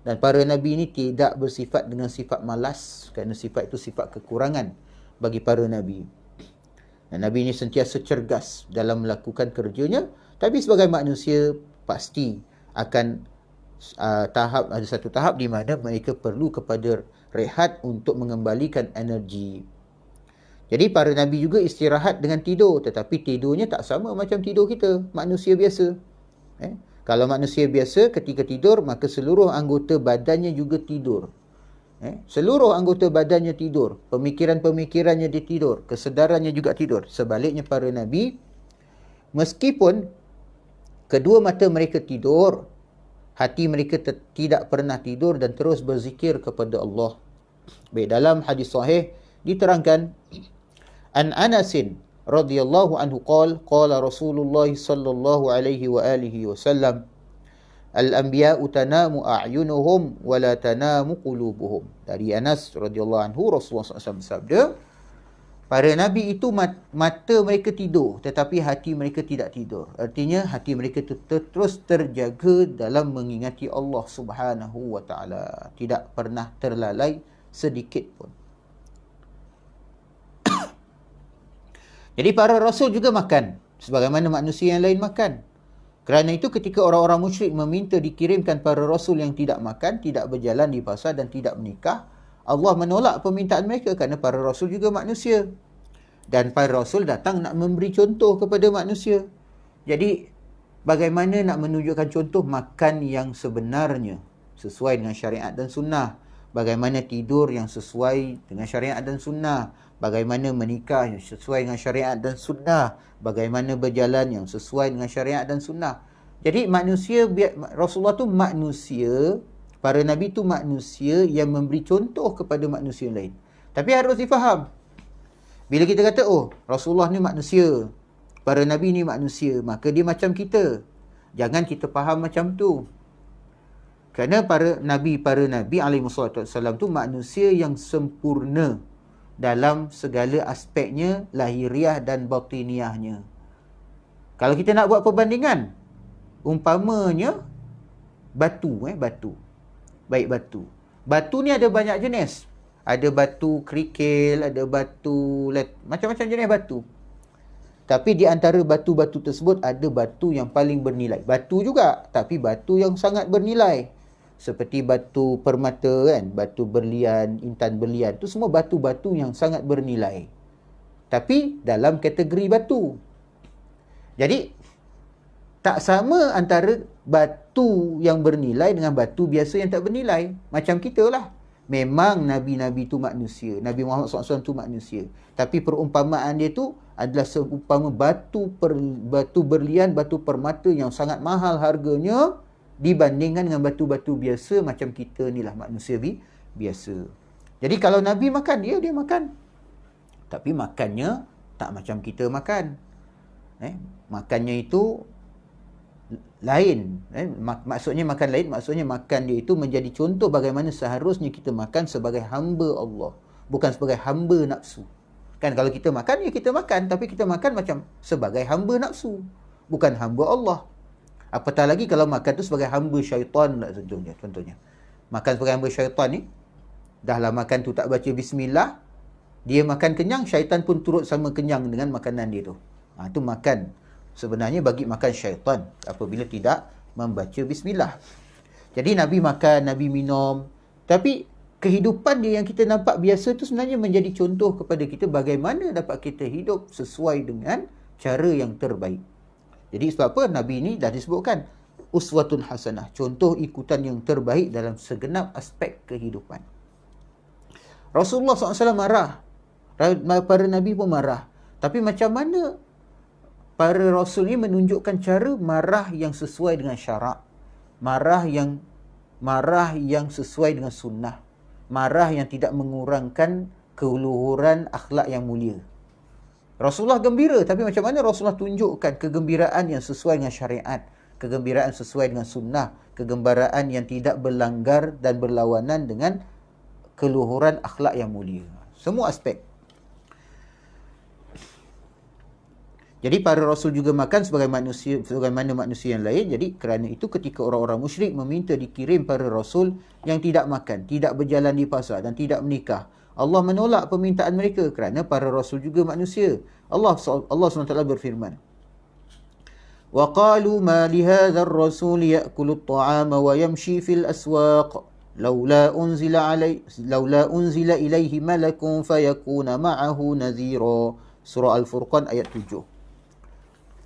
Dan para Nabi ini tidak bersifat dengan sifat malas, kerana sifat itu sifat kekurangan bagi para Nabi. Dan Nabi ini sentiasa cergas dalam melakukan kerjanya, tapi sebagai manusia pasti akan ada satu tahap di mana mereka perlu kepada rehat untuk mengembalikan energi. Jadi para Nabi juga istirahat dengan tidur, tetapi tidurnya tak sama macam tidur kita, manusia biasa. Kalau manusia biasa ketika tidur, maka seluruh anggota badannya juga tidur. Seluruh anggota badannya tidur, pemikiran-pemikirannya dia tidur, kesedarannya juga tidur. Sebaliknya para Nabi, meskipun kedua mata mereka tidur, hati mereka tidak pernah tidur dan terus berzikir kepada Allah. Baik, dalam hadis sahih diterangkan, An Anasin radhiyallahu anhu qala Rasulullah sallallahu alaihi wa alihi wasallam, al-anbiya'u tanamu a'yunuhum wa la tanamu qulubuhum. Dari Anas radhiyallahu anhu, Rasulullah SAW bersabda, para nabi itu mata mereka tidur, tetapi hati mereka tidak tidur. Artinya hati mereka itu terus terjaga dalam mengingati Allah Subhanahu wa taala, tidak pernah terlalai sedikit pun. Jadi para rasul juga makan sebagaimana manusia yang lain makan. Kerana itu ketika orang-orang musyrik meminta dikirimkan para rasul yang tidak makan, tidak berjalan di pasar dan tidak menikah, Allah menolak permintaan mereka kerana para rasul juga manusia. Dan para rasul datang nak memberi contoh kepada manusia. Jadi bagaimana nak menunjukkan contoh makan yang sebenarnya sesuai dengan syariat dan sunnah. Bagaimana tidur yang sesuai dengan syariat dan sunnah. Bagaimana menikah yang sesuai dengan syariat dan sunnah. Bagaimana berjalan yang sesuai dengan syariat dan sunnah. Jadi manusia, Rasulullah tu manusia, para Nabi tu manusia yang memberi contoh kepada manusia lain. Tapi harus difaham. Bila kita kata, oh Rasulullah ni manusia, para Nabi ni manusia, maka dia macam kita. Jangan kita faham macam tu. Kerana para Nabi SAW tu manusia yang sempurna dalam segala aspeknya, lahiriah dan batiniahnya. Kalau kita nak buat perbandingan, umpamanya batu. Baik, batu. Batu ni ada banyak jenis. Ada batu kerikil, ada batu, macam-macam jenis batu. Tapi di antara batu-batu tersebut ada batu yang paling bernilai. Batu juga, tapi batu yang sangat bernilai. Seperti batu permata kan, batu berlian, intan berlian. Itu semua batu-batu yang sangat bernilai. Tapi dalam kategori batu. Jadi, tak sama antara batu yang bernilai dengan batu biasa yang tak bernilai. Macam kita lah. Memang Nabi-Nabi tu manusia. Nabi Muhammad SAW tu manusia. Tapi perumpamaan dia tu adalah seumpama batu berlian, batu permata yang sangat mahal harganya dibandingkan dengan batu-batu biasa macam kita ni lah, manusia biasa. Jadi kalau Nabi makan, dia makan. Tapi makannya tak macam kita makan. Makannya itu lain. Maksudnya makan lain, maksudnya makan dia itu menjadi contoh bagaimana seharusnya kita makan sebagai hamba Allah. Bukan sebagai hamba nafsu. Kan kalau kita makan, ya kita makan. Tapi kita makan macam sebagai hamba nafsu. Bukan hamba Allah. Apatah lagi kalau makan tu sebagai hamba syaitan lah contohnya. Makan sebagai hamba syaitan ni, dahlah makan tu tak baca bismillah, dia makan kenyang, syaitan pun turut sama kenyang dengan makanan dia tu. Tu makan. Sebenarnya bagi makan syaitan apabila tidak membaca bismillah. Jadi Nabi makan, Nabi minum. Tapi kehidupan dia yang kita nampak biasa tu sebenarnya menjadi contoh kepada kita bagaimana dapat kita hidup sesuai dengan cara yang terbaik. Jadi sebab apa Nabi ini dah disebutkan uswatun hasanah, contoh ikutan yang terbaik dalam segenap aspek kehidupan. Rasulullah SAW marah, para Nabi pun marah. Tapi macam mana para Rasul ini menunjukkan cara marah yang sesuai dengan syarak, marah yang sesuai dengan sunnah, marah yang tidak mengurangkan keluhuran akhlak yang mulia. Rasulullah gembira, tapi macam mana Rasulullah tunjukkan kegembiraan yang sesuai dengan syariat, kegembiraan sesuai dengan sunnah, kegembiraan yang tidak berlanggar dan berlawanan dengan keluhuran akhlak yang mulia. Semua aspek. Jadi para Rasul juga makan sebagaimana manusia yang lain. Jadi kerana itu ketika orang-orang musyrik meminta dikirim para Rasul yang tidak makan, tidak berjalan di pasar dan tidak menikah, Allah menolak permintaan mereka kerana para Rasul juga manusia. Allah SWT berfirman, وَقَالُوا مَا لِهَذَا الرَّسُولِ يَأْكُلُ الطَّعَامَ وَيَمْشِي فِي الْأَسْوَاقِ لَوْلَا أُنْزِلَ إِلَيْهِ مَلَكٌ فَيَكُونَ مَعَهُ نَذِيرًا. Surah Al-Furqan ayat 7.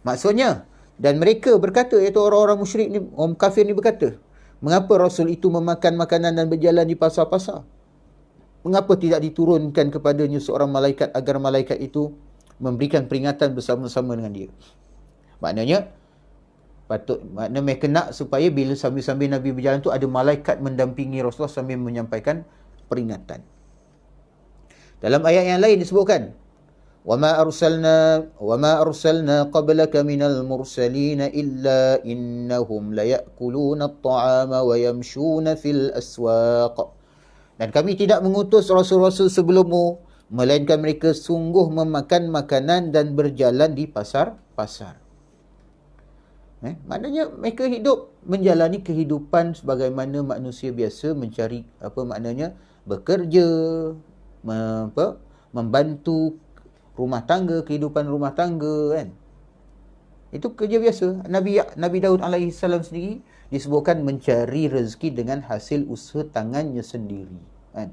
Maksudnya, dan mereka berkata, iaitu orang-orang musyrik ni, orang kafir ni berkata, mengapa Rasul itu memakan makanan dan berjalan di pasar-pasar? Mengapa tidak diturunkan kepadanya seorang malaikat agar malaikat itu memberikan peringatan bersama-sama dengan dia? Maknanya mereka nak supaya bila sambil-sambil Nabi berjalan tu ada malaikat mendampingi Rasulullah sambil menyampaikan peringatan. Dalam ayat yang lain disebutkan, وَمَا أَرْسَلْنَا قَبْلَكَ مِنَ الْمُرْسَلِينَ إِلَّا إِنَّهُمْ لَيَأْكُلُونَ الطَّعَامَ وَيَمْشُونَ فِي الْأَسْوَاقِ. Dan kami tidak mengutus rasul-rasul sebelummu, melainkan mereka sungguh memakan makanan dan berjalan di pasar-pasar. Maknanya mereka hidup menjalani kehidupan sebagaimana manusia biasa, mencari bekerja, membantu rumah tangga, kehidupan rumah tangga kan. Itu kerja biasa. Nabi Daud alaihi salam sendiri disebutkan mencari rezeki dengan hasil usaha tangannya sendiri kan.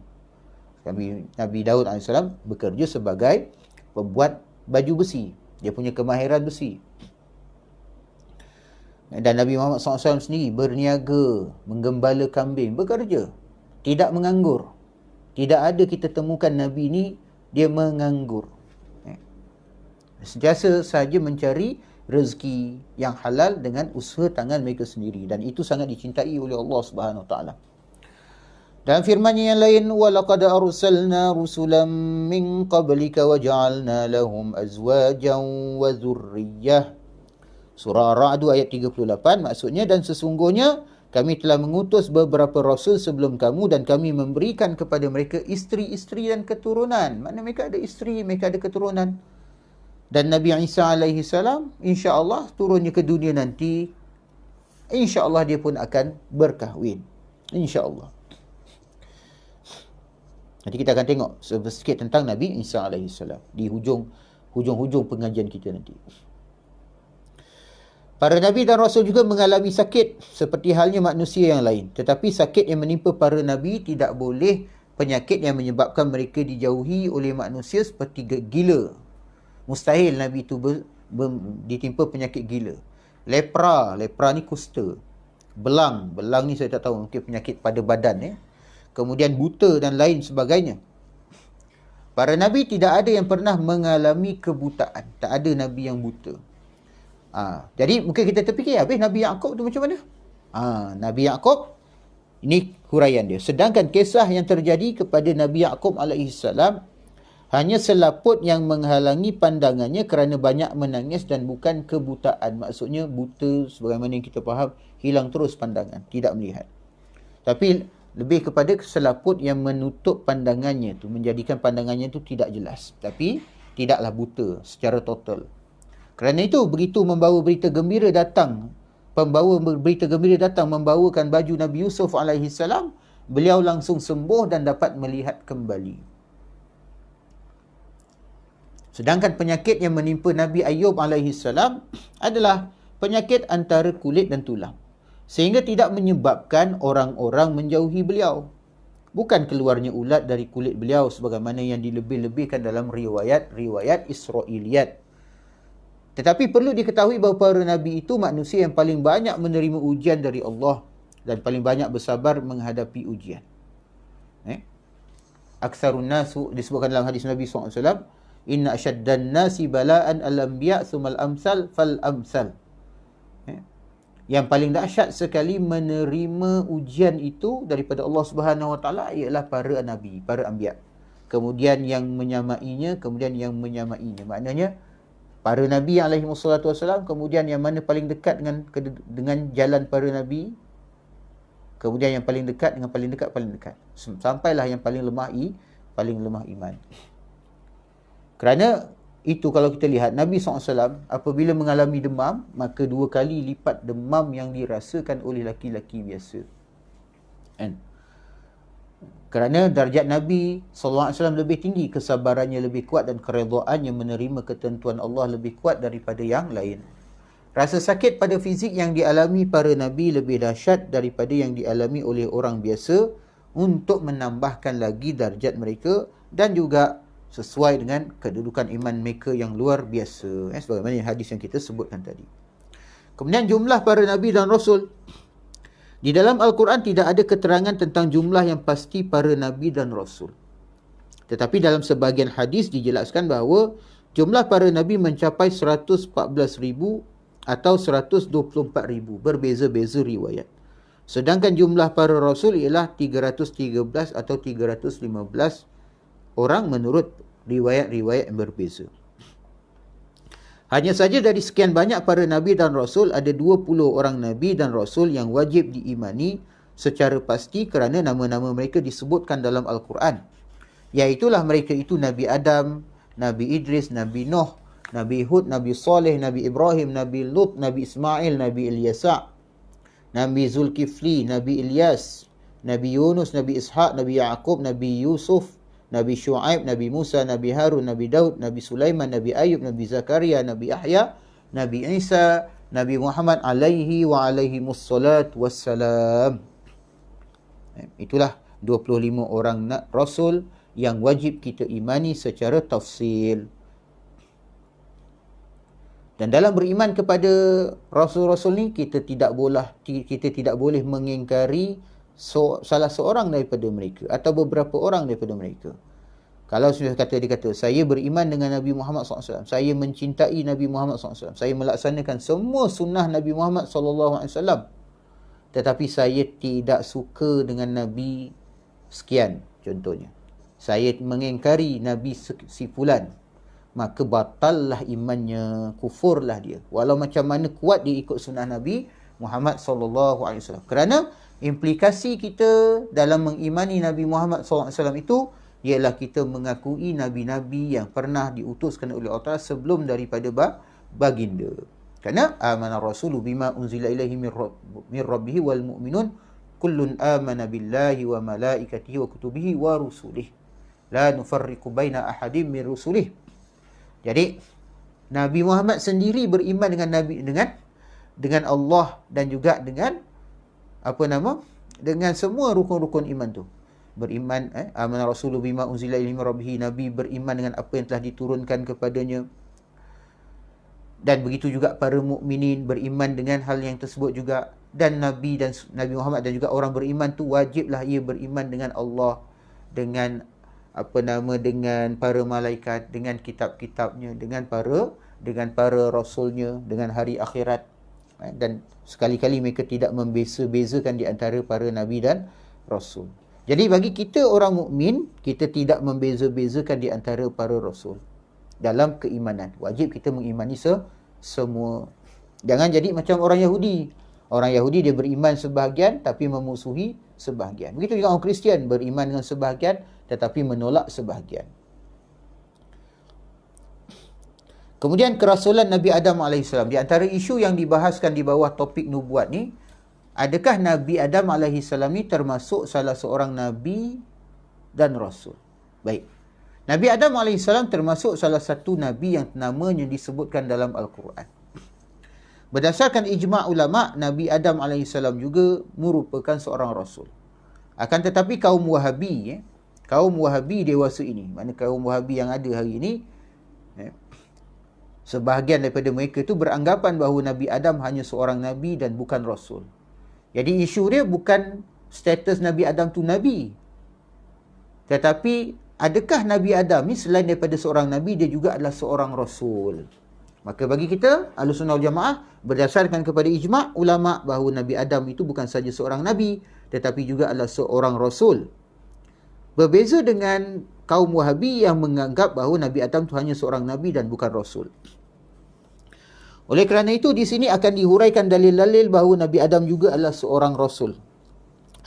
Nabi Daud alaihi salam bekerja sebagai pembuat baju besi. Dia punya kemahiran besi. Dan Nabi Muhammad SAW sendiri berniaga, menggembala kambing, bekerja, tidak menganggur. Tidak ada kita temukan Nabi ni dia menganggur. Sentiasa sahaja mencari rezeki yang halal dengan usaha tangan mereka sendiri, dan itu sangat dicintai oleh Allah Subhanahu Wa Taala. Dan firman-Nya yang lain, وَلَقَدْ أَرْسَلْنَا رُسُلًا مِنْ قَبْلِكَ وَجَعَلْنَا لَهُمْ أَزْوَاجًا وَذُرِّيَّةً. Surah Ar-Ra'd ayat 38, maksudnya, dan sesungguhnya kami telah mengutus beberapa rasul sebelum kamu dan kami memberikan kepada mereka isteri-isteri dan keturunan. Maknanya mereka ada isteri, mereka ada keturunan. Dan Nabi Isa alaihi salam insya-Allah turunnya ke dunia nanti, insya-Allah dia pun akan berkahwin. Insya-Allah. Nanti kita akan tengok sedikit tentang Nabi Isa alaihi salam di hujung pengajian kita nanti. Para nabi dan rasul juga mengalami sakit seperti halnya manusia yang lain. Tetapi sakit yang menimpa para nabi tidak boleh penyakit yang menyebabkan mereka dijauhi oleh manusia seperti gila. Mustahil Nabi itu ditimpa penyakit gila. Lepra ni kusta. Belang ni saya tak tahu, mungkin penyakit pada badan. Kemudian buta dan lain sebagainya. Para Nabi tidak ada yang pernah mengalami kebutaan. Tak ada Nabi yang buta. Jadi mungkin kita terfikir, habis Nabi Yaqub tu macam mana? Nabi Yaqub, ini huraian dia. Sedangkan kisah yang terjadi kepada Nabi Yaqub alaihissalam hanya selaput yang menghalangi pandangannya kerana banyak menangis dan bukan kebutaan. Maksudnya buta sebagaimana yang kita faham, hilang terus pandangan, tidak melihat. Tapi lebih kepada selaput yang menutup pandangannya tu, menjadikan pandangannya tu tidak jelas. Tapi tidaklah buta secara total. Kerana itu begitu pembawa berita gembira datang membawakan baju Nabi Yusuf alaihissalam, beliau langsung sembuh dan dapat melihat kembali. Sedangkan penyakit yang menimpa Nabi Ayub alaihissalam adalah penyakit antara kulit dan tulang, sehingga tidak menyebabkan orang-orang menjauhi beliau. Bukan keluarnya ulat dari kulit beliau sebagaimana yang dilebih-lebihkan dalam riwayat Israiliyat. Tetapi perlu diketahui bahawa para Nabi itu manusia yang paling banyak menerima ujian dari Allah dan paling banyak bersabar menghadapi ujian. Aktsarun nasu, disebutkan dalam hadis Nabi SAW, inna asyaddan nasi bala'an al-anbiya' thumal amsal fal amsal. Yang paling dahsyat sekali menerima ujian itu daripada Allah Subhanahu Wa Taala ialah para nabi, para anbiya. kemudian yang menyamainya, kemudian yang menyamainya. Maknanya para nabi yang alaihi wassalatu wassalam, kemudian yang mana paling dekat dengan jalan para nabi, kemudian yang paling dekat dengan paling dekat, sampailah yang paling lemah iman. Kerana itu kalau kita lihat Nabi SAW apabila mengalami demam, maka 2 kali lipat demam yang dirasakan oleh laki-laki biasa. Kan? Kerana darjat Nabi SAW lebih tinggi, kesabarannya lebih kuat dan keredaannya menerima ketentuan Allah lebih kuat daripada yang lain. Rasa sakit pada fizik yang dialami para Nabi lebih dahsyat daripada yang dialami oleh orang biasa untuk menambahkan lagi darjat mereka dan juga sesuai dengan kedudukan iman mereka yang luar biasa. Sebagaimana hadis yang kita sebutkan tadi. Kemudian jumlah para Nabi dan Rasul. Di dalam Al-Quran tidak ada keterangan tentang jumlah yang pasti para Nabi dan Rasul. Tetapi dalam sebahagian hadis dijelaskan bahawa jumlah para Nabi mencapai 114,000 atau 124,000. Berbeza-beza riwayat. Sedangkan jumlah para Rasul ialah 313 atau 315 orang menurut riwayat-riwayat yang berbeza. Hanya saja dari sekian banyak para Nabi dan Rasul, ada 20 orang Nabi dan Rasul yang wajib diimani secara pasti kerana nama-nama mereka disebutkan dalam Al-Quran. Iaitulah mereka itu Nabi Adam, Nabi Idris, Nabi Nuh, Nabi Hud, Nabi Saleh, Nabi Ibrahim, Nabi Lut, Nabi Ismail, Nabi Ilyasa, Nabi Zulkifli, Nabi Ilyas, Nabi Yunus, Nabi Ishaq, Nabi Yaqub, Nabi Yusuf, Nabi Shu'aib, Nabi Musa, Nabi Harun, Nabi Daud, Nabi Sulaiman, Nabi Ayub, Nabi Zakaria, Nabi Yahya, Nabi Isa, Nabi Muhammad alaihi wa alaihimussalat wassalam. Itulah 25 orang Rasul yang wajib kita imani secara tafsil. Dan dalam beriman kepada Rasul-Rasul ni, kita tidak boleh mengingkari salah seorang daripada mereka atau beberapa orang daripada mereka. Kalau sudah dikata saya beriman dengan Nabi Muhammad SAW, saya mencintai Nabi Muhammad SAW, saya melaksanakan semua sunnah Nabi Muhammad SAW, tetapi saya tidak suka dengan Nabi sekian, contohnya saya mengingkari Nabi si fulan, maka batallah imannya, kufurlah dia, walau macam mana kuat dia ikut sunnah Nabi Muhammad SAW. Kerana implikasi kita dalam mengimani Nabi Muhammad SAW itu ialah kita mengakui Nabi-Nabi yang pernah diutuskan oleh Allah Ta'ala sebelum daripada baginda. Kerana amana rasulu bima unzila ilaihi min rabbihi wal mu'minun kullun amana billahi wa malaikatihi wa kutubihi wa rusulih la nufarriqu baina ahadim min rusulih. Jadi Nabi Muhammad sendiri beriman dengan Allah dan juga dengan dengan semua rukun-rukun iman tu. Beriman amana rasulu bima unzila ilaihi min rabbih, Nabi beriman dengan apa yang telah diturunkan kepadanya. Dan begitu juga para mukminin beriman dengan hal yang tersebut juga. Dan Nabi Muhammad dan juga orang beriman tu wajiblah ia beriman dengan Allah, dengan dengan para malaikat, dengan kitab-kitabnya, dengan para rasulnya, dengan hari akhirat. Dan sekali-kali mereka tidak membeza-bezakan di antara para Nabi dan Rasul. Jadi bagi kita orang mukmin, kita tidak membeza-bezakan di antara para Rasul. Dalam keimanan, wajib kita mengimani semua. Jangan jadi macam orang Yahudi. Orang Yahudi dia beriman sebahagian tapi memusuhi sebahagian. Begitu juga orang Kristian, beriman dengan sebahagian tetapi menolak sebahagian. Kemudian kerasulan Nabi Adam AS. Di antara isu yang dibahaskan di bawah topik nubuat ni, adakah Nabi Adam AS ni termasuk salah seorang Nabi dan Rasul? Baik. Nabi Adam AS termasuk salah satu Nabi yang namanya disebutkan dalam Al-Quran. Berdasarkan ijma' ulama', Nabi Adam AS juga merupakan seorang Rasul. Akan tetapi kaum Wahabi dewasa ini, mana kaum Wahabi yang ada hari ini, sebahagian daripada mereka itu beranggapan bahawa Nabi Adam hanya seorang Nabi dan bukan Rasul. Jadi isu dia bukan status Nabi Adam tu Nabi. Tetapi adakah Nabi Adam ni selain daripada seorang Nabi, dia juga adalah seorang Rasul. Maka bagi kita, Ahlussunnah wal Jamaah, berdasarkan kepada ijma' ulama' bahawa Nabi Adam itu bukan saja seorang Nabi, tetapi juga adalah seorang Rasul. Berbeza dengan kaum Wahabi yang menganggap bahawa Nabi Adam itu hanya seorang Nabi dan bukan Rasul. Oleh kerana itu, di sini akan dihuraikan dalil-dalil bahawa Nabi Adam juga adalah seorang Rasul.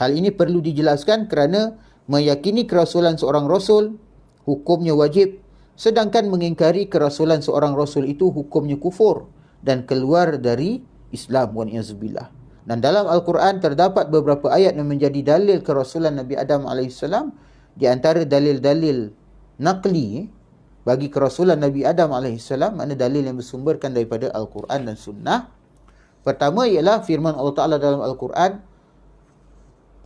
Hal ini perlu dijelaskan kerana meyakini kerasulan seorang Rasul, hukumnya wajib. Sedangkan mengingkari kerasulan seorang Rasul itu hukumnya kufur dan keluar dari Islam. Wa'niyazubillah. Dan dalam Al-Quran terdapat beberapa ayat yang menjadi dalil kerasulan Nabi Adam AS. Di antara dalil-dalil naqli bagi kerasulan Nabi Adam AS, mana dalil yang bersumberkan daripada Al-Quran dan Sunnah. Pertama ialah firman Allah Ta'ala dalam Al-Quran,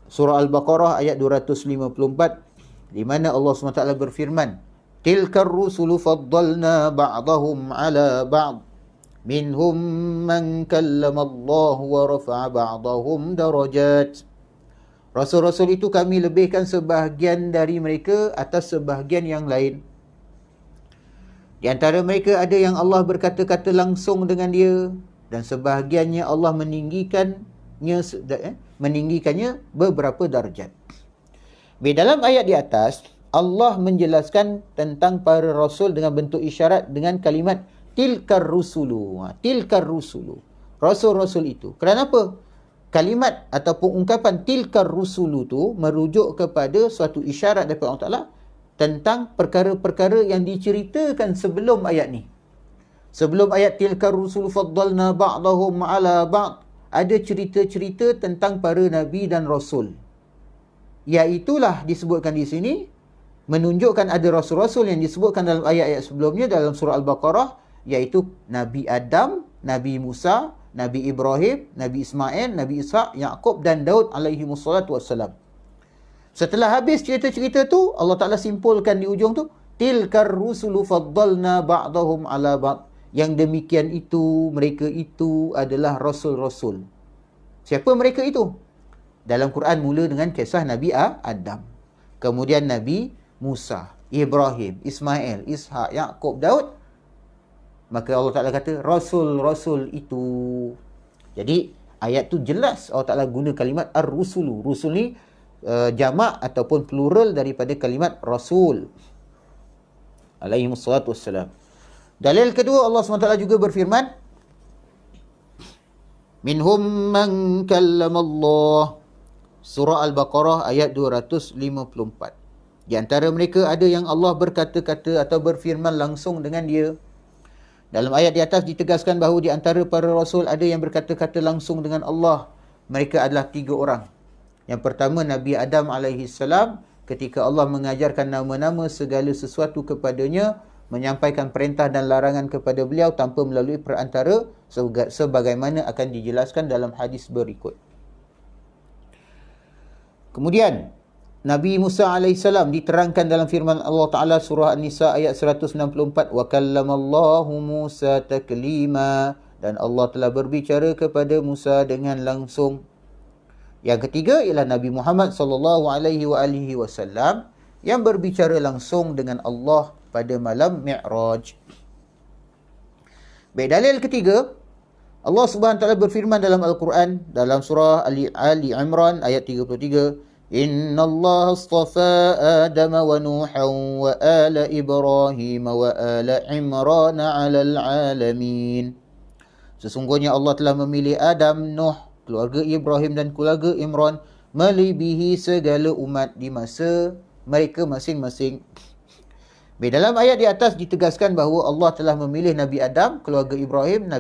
surah Al-Baqarah ayat 254, di mana Allah SWT berfirman, Tilkar rusulu faddalna ba'dahum ala ba'd, minhum man kallama Allah wa rafa'a ba'dahum darajat. Rasul-rasul itu kami lebihkan sebahagian dari mereka atas sebahagian yang lain. Di antara mereka ada yang Allah berkata-kata langsung dengan dia, dan sebahagiannya Allah meninggikannya beberapa darjat. Dalam ayat di atas, Allah menjelaskan tentang para rasul dengan bentuk isyarat dengan kalimat tilkar rusulu. Tilkar rusulu. Rasul-rasul itu. Kerana apa? Kalimat ataupun ungkapan tilkar rusulu tu merujuk kepada suatu isyarat daripada Allah Ta'ala tentang perkara-perkara yang diceritakan sebelum ayat ni. Sebelum ayat tilkar rusul faddalna ba'dahum ala ba'd, ada cerita-cerita tentang para nabi dan rasul. Iaitulah disebutkan di sini, menunjukkan ada rasul-rasul yang disebutkan dalam ayat-ayat sebelumnya dalam surah Al-Baqarah, iaitu Nabi Adam, Nabi Musa, Nabi Ibrahim, Nabi Ismail, Nabi Ishaq, Yaqub dan Daud alaihimussalatu wassalam. Setelah habis cerita-cerita tu, Allah Ta'ala simpulkan di ujung tu, tilkar rusulu faddalna ba'dahum ala ba'd. Yang demikian itu, mereka itu adalah rasul-rasul. Siapa mereka itu? Dalam Quran mula dengan kisah Nabi Adam. Kemudian Nabi Musa, Ibrahim, Ismail, Ishaq, Yaqub, Daud. Maka Allah Ta'ala kata, rasul-rasul itu. Jadi, ayat tu jelas Allah Ta'ala guna kalimat ar-rusulu. Rusul ni jamak ataupun plural daripada kalimat rasul alaihi wassalatu wassalam. Dalil kedua, Allah SWT juga berfirman, minhum man kallama Allah, surah Al-Baqarah ayat 254. Di antara mereka ada yang Allah berkata-kata atau berfirman langsung dengan dia. Dalam ayat di atas ditegaskan bahawa di antara para rasul ada yang berkata-kata langsung dengan Allah. Mereka adalah 3 orang. Yang pertama, Nabi Adam AS, ketika Allah mengajarkan nama-nama segala sesuatu kepadanya, menyampaikan perintah dan larangan kepada beliau tanpa melalui perantara, sebagaimana akan dijelaskan dalam hadis berikut. Kemudian, Nabi Musa AS diterangkan dalam firman Allah Ta'ala surah An-Nisa ayat 164, wa kallamallahu Musa taklima, dan Allah telah berbicara kepada Musa dengan langsung. Yang ketiga ialah Nabi Muhammad SAW yang berbicara langsung dengan Allah pada malam Mi'raj. Baik, dalil ketiga, Allah Subhanahu Wa Taala berfirman dalam Al-Quran dalam surah Ali Imran ayat 33, Inna Allah astafa Adam wa Nuhan wa ala Ibrahim wa ala Imran 'alal 'alamin. Sesungguhnya Allah telah memilih Adam, Nuh, keluarga Ibrahim dan keluarga Imran melebihi segala umat di masa mereka masing-masing. Dalam ayat di atas ditegaskan bahawa Allah telah memilih Nabi Adam, keluarga Ibrahim,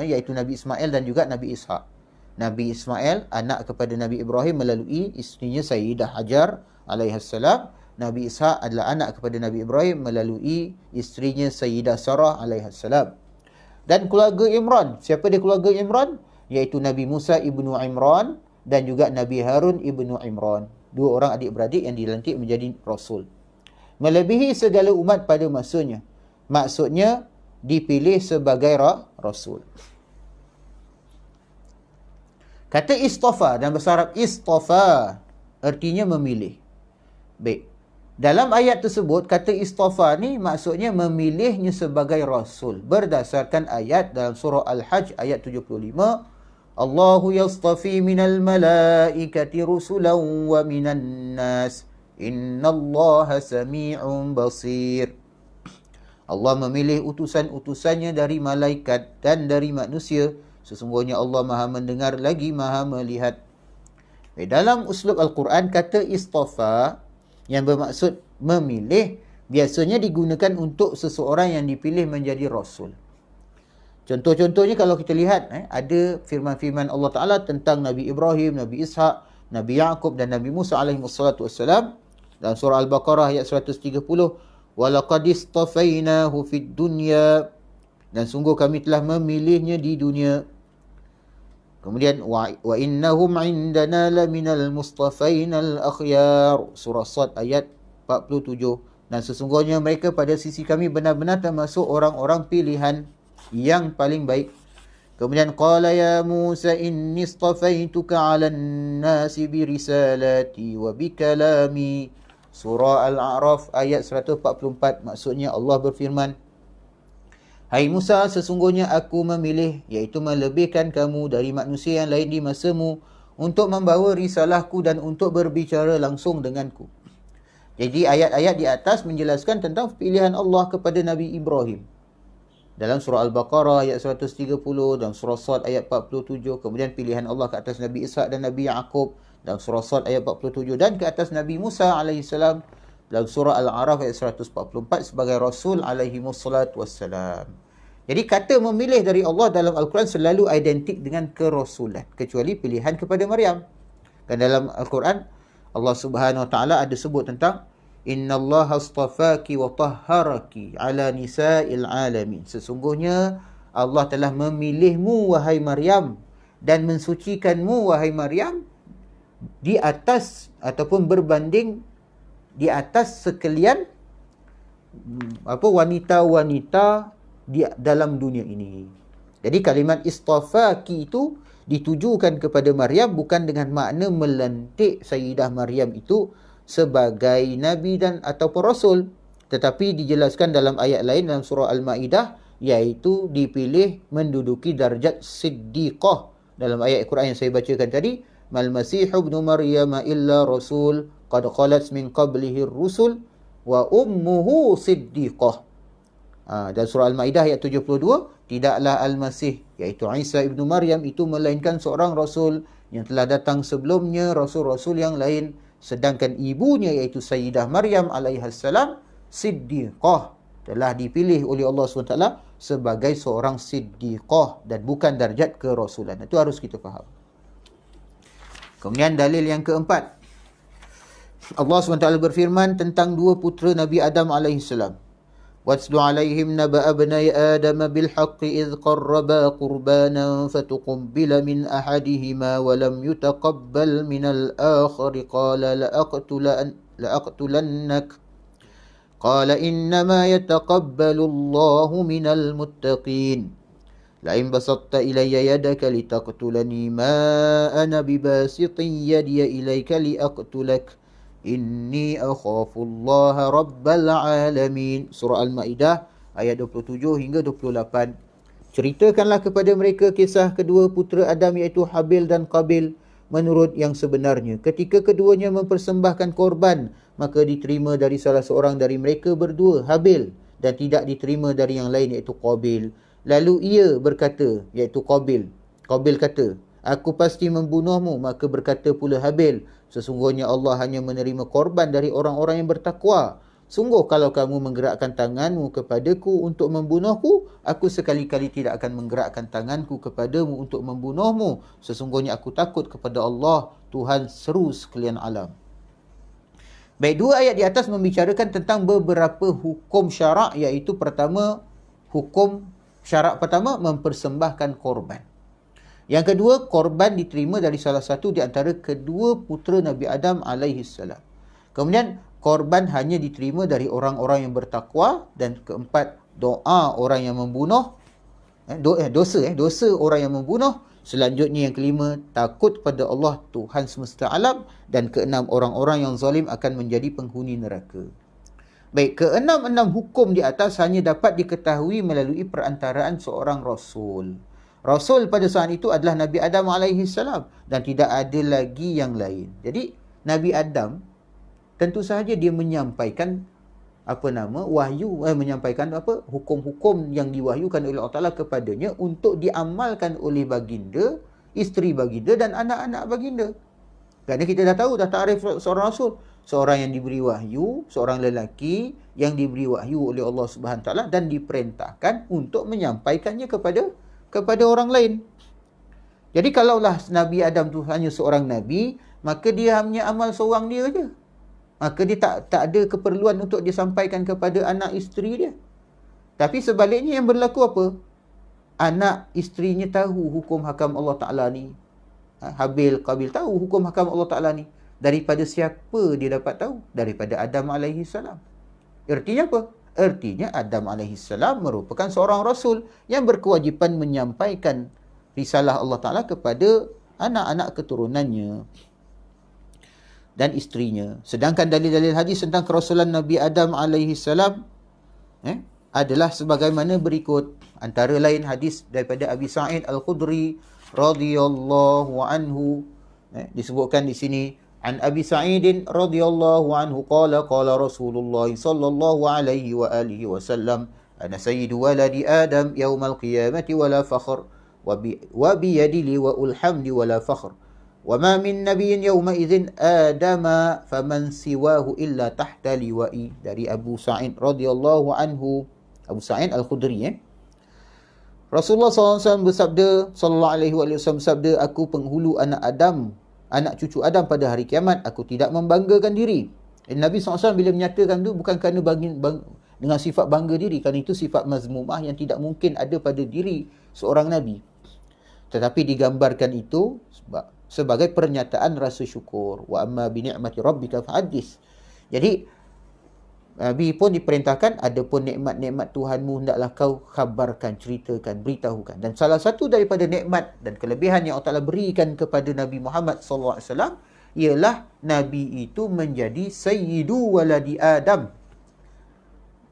iaitu Nabi Ismail dan juga Nabi Ishaq. Nabi Ismail anak kepada Nabi Ibrahim melalui isterinya Sayyidah Hajar alaihissalam. Nabi Ishaq adalah anak kepada Nabi Ibrahim melalui isterinya Sayyidah Sarah alaihissalam. Dan keluarga Imran, siapa dia keluarga Imran? Iaitu Nabi Musa ibnu Imran dan juga Nabi Harun ibnu Imran. 2 orang adik-beradik yang dilantik menjadi Rasul. Melebihi segala umat pada masanya. Maksudnya, dipilih sebagai Rasul. Kata istafa dalam bahasa Arab, istafa artinya memilih. Baik. Dalam ayat tersebut, kata istafa ni maksudnya memilihnya sebagai Rasul. Berdasarkan ayat dalam surah Al-Hajj ayat 75, Allahu yastafi minal malaikati rusulan wa minan nas Innallaha sami'un basir. Allah memilih utusan-utusannya dari malaikat dan dari manusia. Sesungguhnya Allah Maha mendengar lagi Maha melihat. Dalam uslub Al-Quran, kata istafa yang bermaksud memilih biasanya digunakan untuk seseorang yang dipilih menjadi rasul. Contoh-contohnya kalau kita lihat, ada firman-firman Allah Ta'ala tentang Nabi Ibrahim, Nabi Ishaq, Nabi Yaqub dan Nabi Musa alaihissalatu wassalam. Dalam surah Al-Baqarah ayat 130, وَلَقَدْ اسْتَفَيْنَاهُ فِي الدُّنْيَا, dan sungguh kami telah memilihnya di dunia. Kemudian وَإِنَّهُمْ عِنْدَنَا لَمِنَ الْمُصْطَفَيْنَ الْأَخْيَارِ, surah Sad ayat 47. Dan sesungguhnya mereka pada sisi kami benar-benar termasuk orang-orang pilihan yang paling baik. Kemudian qala ya Musa inni istafaituka 'alan nasi bi risalati wa bi kalami, surah Al-A'raf ayat 144. Maksudnya Allah berfirman, hai Musa, sesungguhnya aku memilih, iaitu melebihkan kamu dari manusia yang lain di masamu untuk membawa risalahku dan untuk berbicara langsung denganku. Jadi ayat-ayat di atas menjelaskan tentang pilihan Allah kepada Nabi Ibrahim. Dalam surah Al-Baqarah ayat 130, dalam surah Sad ayat 47, kemudian pilihan Allah ke atas Nabi Ishaq dan Nabi Yaqub dalam surah Sad ayat 47, dan ke atas Nabi Musa alaihissalam dalam surah Al-A'raf ayat 144 sebagai Rasul alaihimussalatu wassalam. Jadi kata memilih dari Allah dalam Al-Quran selalu identik dengan kerasulan, kecuali pilihan kepada Maryam. Dan dalam Al-Quran Allah Subhanahu Wa Taala ada sebut tentang Innallaha astafaki wa tahharaki ala nisa'il alamin. Sesungguhnya Allah telah memilihmu wahai Maryam dan mensucikanmu wahai Maryam di atas ataupun berbanding di atas sekalian wanita-wanita di dalam dunia ini. Jadi kalimat istafaki itu ditujukan kepada Maryam bukan dengan makna melantik Sayyidah Maryam itu sebagai nabi dan ataupun rasul, tetapi dijelaskan dalam ayat lain dalam surah Al-Maidah, iaitu dipilih menduduki darjat siddiqah. Dalam ayat Quran yang saya bacakan tadi, mal masih ibnu maryam illa rasul qad khalat min qablihi rusul wa ummuhu siddiqah. Dan surah Al-Maidah ayat 72, tidaklah Al-Masih, iaitu Isa ibnu Maryam itu melainkan seorang rasul yang telah datang sebelumnya rasul-rasul yang lain, sedangkan ibunya iaitu Sayyidah Maryam alaihissalam siddiqah, telah dipilih oleh Allah SWT sebagai seorang siddiqah dan bukan darjat kerasulan. Itu harus kita faham. Kemudian dalil yang keempat, Allah SWT berfirman tentang dua putera Nabi Adam alaihissalam. وَاتْلُ عَلَيْهِمْ نَبَأَ ابْنَيْ آدَمَ بِالْحَقِّ إِذْ قَرَّبَا قُرْبَانًا فَتُقُبِّلَ مِنْ أَحَدِهِمَا وَلَمْ يُتَقَبَّلْ مِنَ الْآخَرِ قَالَ لَأَقْتُلَنَّكَ قَالَ إِنَّمَا يَتَقَبَّلُ اللَّهُ مِنَ الْمُتَّقِينَ لَئِنْ بَسَطْتَ إِلَيَّ يَدَكَ لِتَقْتُلَنِي مَا أَنَا بِبَاسِطٍ يَدِيَ إِلَيْكَ لِأَقْتُلَكَ Inni akhafullaha rabbal alamin. Surah Al-Maidah ayat 27 hingga 28. Ceritakanlah kepada mereka kisah kedua putera Adam iaitu Habil dan Qabil menurut yang sebenarnya. Ketika keduanya mempersembahkan korban, maka diterima dari salah seorang dari mereka berdua, Habil, dan tidak diterima dari yang lain iaitu Qabil. Lalu ia berkata, iaitu Qabil kata, aku pasti membunuhmu. Maka berkata pula Habil, sesungguhnya Allah hanya menerima korban dari orang-orang yang bertakwa. Sungguh kalau kamu menggerakkan tanganmu kepadaku untuk membunuhku, aku sekali-kali tidak akan menggerakkan tanganku kepadamu untuk membunuhmu. Sesungguhnya aku takut kepada Allah, Tuhan seru sekalian alam. Baik, dua ayat di atas membicarakan tentang beberapa hukum syarak, iaitu pertama, hukum syarak pertama mempersembahkan korban. Yang kedua, korban diterima dari salah satu di antara kedua putera Nabi Adam alaihissalam. Kemudian, korban hanya diterima dari orang-orang yang bertakwa. Dan keempat, doa orang yang membunuh. Dosa orang yang membunuh. Selanjutnya yang kelima, takut pada Allah Tuhan semesta alam. Dan keenam, orang-orang yang zalim akan menjadi penghuni neraka. Baik, keenam-enam hukum di atas hanya dapat diketahui melalui perantaraan seorang Rasul. Rasul pada saat itu adalah Nabi Adam alaihissalam dan tidak ada lagi yang lain. Jadi Nabi Adam tentu sahaja dia menyampaikan menyampaikan hukum-hukum yang diwahyukan oleh Allah Ta'ala kepadanya untuk diamalkan oleh baginda, isteri baginda dan anak-anak baginda. Kerana kita dah tahu, dah takrif seorang rasul, seorang yang diberi wahyu, seorang lelaki yang diberi wahyu oleh Allah Subhanahu Taala dan diperintahkan untuk menyampaikannya kepada orang lain. Jadi kalaulah Nabi Adam tu hanya seorang nabi, maka dia hanya amal seorang dia saja. Maka dia tak ada keperluan untuk disampaikan kepada anak isteri dia. Tapi sebaliknya yang berlaku apa? Anak isterinya tahu hukum hakam Allah Ta'ala ni. Habil, Qabil tahu hukum hakam Allah Ta'ala ni. Daripada siapa dia dapat tahu? Daripada Adam AS. Artinya apa? Artinya Adam AS merupakan seorang rasul yang berkewajipan menyampaikan risalah Allah Ta'ala kepada anak-anak keturunannya dan isterinya. Sedangkan dalil-dalil hadis tentang kerasulan Nabi Adam AS adalah sebagaimana berikut. Antara lain hadis daripada Abi Sa'id Al-Khudri radhiyallahu anhu. Disebutkan di sini, an Abi Sa'id radhiyallahu anhu qala Rasulullah sallallahu alaihi wa alihi wasallam, ana sayyidu waladi Adam yaumal qiyamati wala fakhr wa bi yadi liwa'ul hamdi wala fakhr. وَمَا مِنْ نَبِيٍّ يَوْمَئِذٍ آدَمَ فَمَنْ سِوَاهُ إِلَّا تَحْتَ لِوَائِي. Dari Abu Sa'id radhiyallahu anhu, Abu Sa'id Al-Khudri. Rasulullah SAW bersabda, sallallahu alaihi wasallam bersabda, aku penghulu anak Adam, anak cucu Adam pada hari kiamat, aku tidak membanggakan diri. Nabi SAW bila menyatakan itu bukan kerana dengan sifat bangga diri, kerana itu sifat mazmumah yang tidak mungkin ada pada diri seorang Nabi. Tetapi digambarkan itu sebagai pernyataan rasa syukur. Wa amma bi ni'mati rabbika fahadis. Jadi Nabi pun diperintahkan, adapun nikmat-nikmat Tuhanmu hendaklah kau khabarkan, ceritakan, beritahukan. Dan salah satu daripada nikmat dan kelebihan yang Allah Ta'ala berikan kepada Nabi Muhammad sallallahu alaihi wasallam ialah Nabi itu menjadi sayyidu waladi Adam,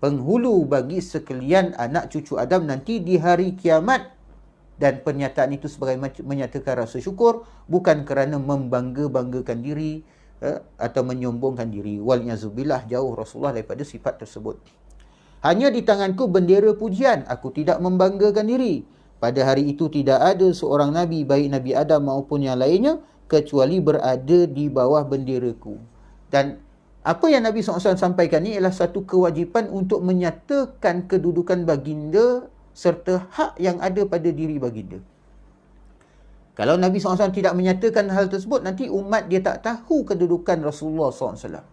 penghulu bagi sekalian anak cucu Adam nanti di hari kiamat. Dan pernyataan itu sebagai menyatakan rasa syukur, bukan kerana membangga-banggakan diri atau menyombongkan diri. Wal'iyazubillah, jauh Rasulullah daripada sifat tersebut. Hanya di tanganku bendera pujian, aku tidak membanggakan diri. Pada hari itu tidak ada seorang Nabi, baik Nabi Adam maupun yang lainnya, kecuali berada di bawah benderaku. Dan apa yang Nabi SAW sampaikan ini ialah satu kewajipan untuk menyatakan kedudukan baginda serta hak yang ada pada diri baginda. Kalau Nabi SAW tidak menyatakan hal tersebut, nanti umat dia tak tahu kedudukan Rasulullah SAW.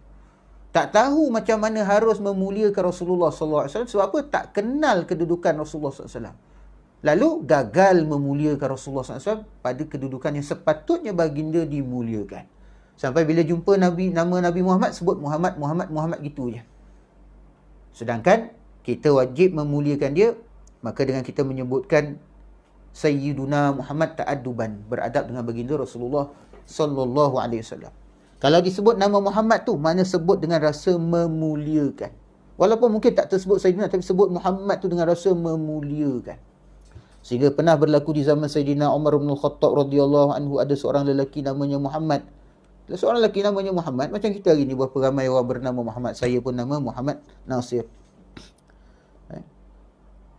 Tak tahu macam mana harus memuliakan Rasulullah SAW. Sebab apa? Tak kenal kedudukan Rasulullah SAW. Lalu gagal memuliakan Rasulullah SAW pada kedudukan yang sepatutnya baginda dimuliakan. Sampai bila jumpa nama Nabi Muhammad, sebut Muhammad, Muhammad, Muhammad gitu je. Sedangkan kita wajib memuliakan dia. Maka dengan kita menyebutkan Sayyiduna Muhammad ta'adduban, beradab dengan baginda Rasulullah sallallahu alaihi wasallam. Kalau disebut nama Muhammad tu, mana sebut dengan rasa memuliakan. Walaupun mungkin tak tersebut Sayyidina, tapi sebut Muhammad tu dengan rasa memuliakan. Sehingga pernah berlaku di zaman Sayyidina Umar bin Khattab radhiyallahu anhu, ada seorang lelaki namanya Muhammad. Seorang lelaki namanya Muhammad, macam kita hari ni berapa ramai orang bernama Muhammad. Saya pun nama Muhammad Nasir.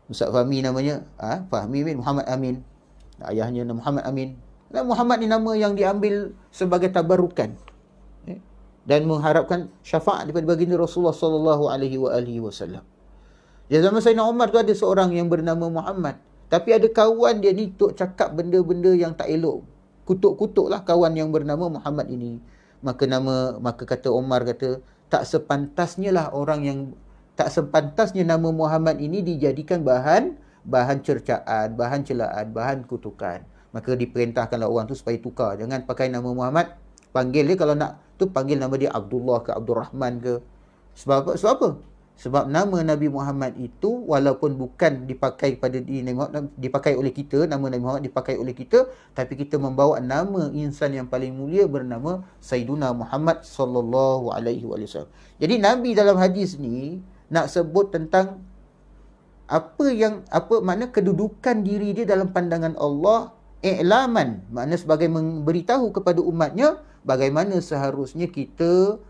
Ustaz Fahmi namanya Fahmi bin Muhammad Amin. Ayahnya Muhammad Amin. Dan Muhammad ni nama yang diambil sebagai tabarukan dan mengharapkan syafaat daripada baginda Rasulullah sallallahu alaihi wasallam. Di zaman Sayyidina Umar tu ada seorang yang bernama Muhammad, tapi ada kawan dia ni tok cakap benda-benda yang tak elok. Kutuk-kutuklah kawan yang bernama Muhammad ini. Maka kata Umar, kata tak sepantasnya nama Muhammad ini dijadikan bahan cercaan, bahan celaan, bahan kutukan. Maka diperintahkanlah orang tu supaya tukar. Jangan pakai nama Muhammad. Panggil dia, kalau nak tu panggil nama dia Abdullah ke Abdul Rahman ke. Sebab apa? Sebab nama Nabi Muhammad itu walaupun bukan dipakai pada diri Nabi Muhammad, dipakai oleh kita, nama Nabi Muhammad dipakai oleh kita, tapi kita membawa nama insan yang paling mulia bernama Sayyiduna Muhammad sallallahu alaihi wasallam. Jadi Nabi dalam hadis ni nak sebut tentang apa makna kedudukan diri dia dalam pandangan Allah, i'laman, makna sebagai memberitahu kepada umatnya bagaimana seharusnya kita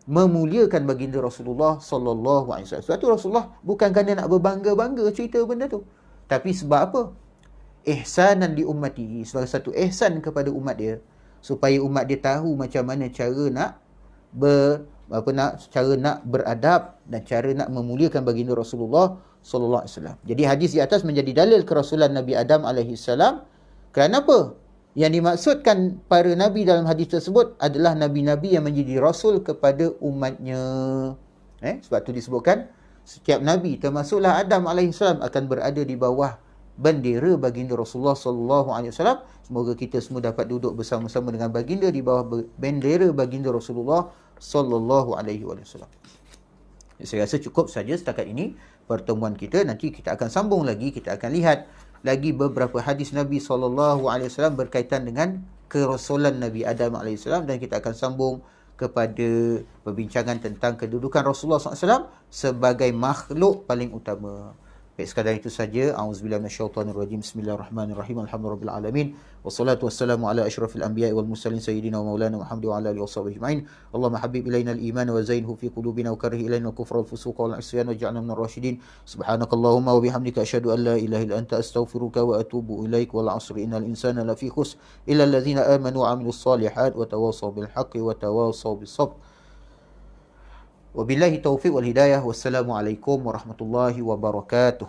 memuliakan baginda Rasulullah sallallahu alaihi wasallam. Sebab tu Rasulullah bukan kerana nak berbangga-bangga cerita benda tu, tapi sebab apa? Ihsanan li ummatihi, sebagai satu ihsan kepada umat dia, supaya umat dia tahu macam mana cara nak cara nak beradab dan cara nak memuliakan baginda Rasulullah sallallahu alaihi wasallam. Jadi hadis di atas menjadi dalil kerasulan Nabi Adam alaihi salam. Kerana apa? Yang dimaksudkan para nabi dalam hadis tersebut adalah nabi-nabi yang menjadi rasul kepada umatnya. Sebab tu disebutkan setiap nabi termasuklah Adam alaihi salam akan berada di bawah bendera baginda Rasulullah sallallahu alaihi wasallam. Semoga kita semua dapat duduk bersama-sama dengan baginda di bawah bendera baginda Rasulullah sallallahu alaihi wasallam. Saya rasa cukup saja setakat ini pertemuan kita. Nanti kita akan sambung lagi, kita akan lihat lagi beberapa hadis Nabi SAW berkaitan dengan kerasulan Nabi Adam AS, dan kita akan sambung kepada perbincangan tentang kedudukan Rasulullah SAW sebagai makhluk paling utama. Baik, sekadar itu saja. A'udzubillahi minasyaitonirrajim. Bismillahirrahmanirrahim. Alhamdulillahirabbil alamin. Wassalatu wassalamu ala asyrafil anbiya'i wal mursalin sayyidina wa maulana Muhammad wa ala alihi washabihi ajma'in. Allahumma habib ilaina al-iman wa zainhu fi qulubina wa karrih ilaina al-kufra wal fusuqa wal 'isyan waj'alna minar rasyidin. Subhanakallahumma wa bihamdika asyhadu an la ilaha illa anta astaghfiruka wa atubu ilaik. Wal 'asri innal insana lafi khusr illa allazina amanu wa 'amilus solihat wa tawassaw bil haqqi wa tawassaw bis sabr. Wabillahi taufiq wal hidayah. Wassalamualaikum warahmatullahi wabarakatuh.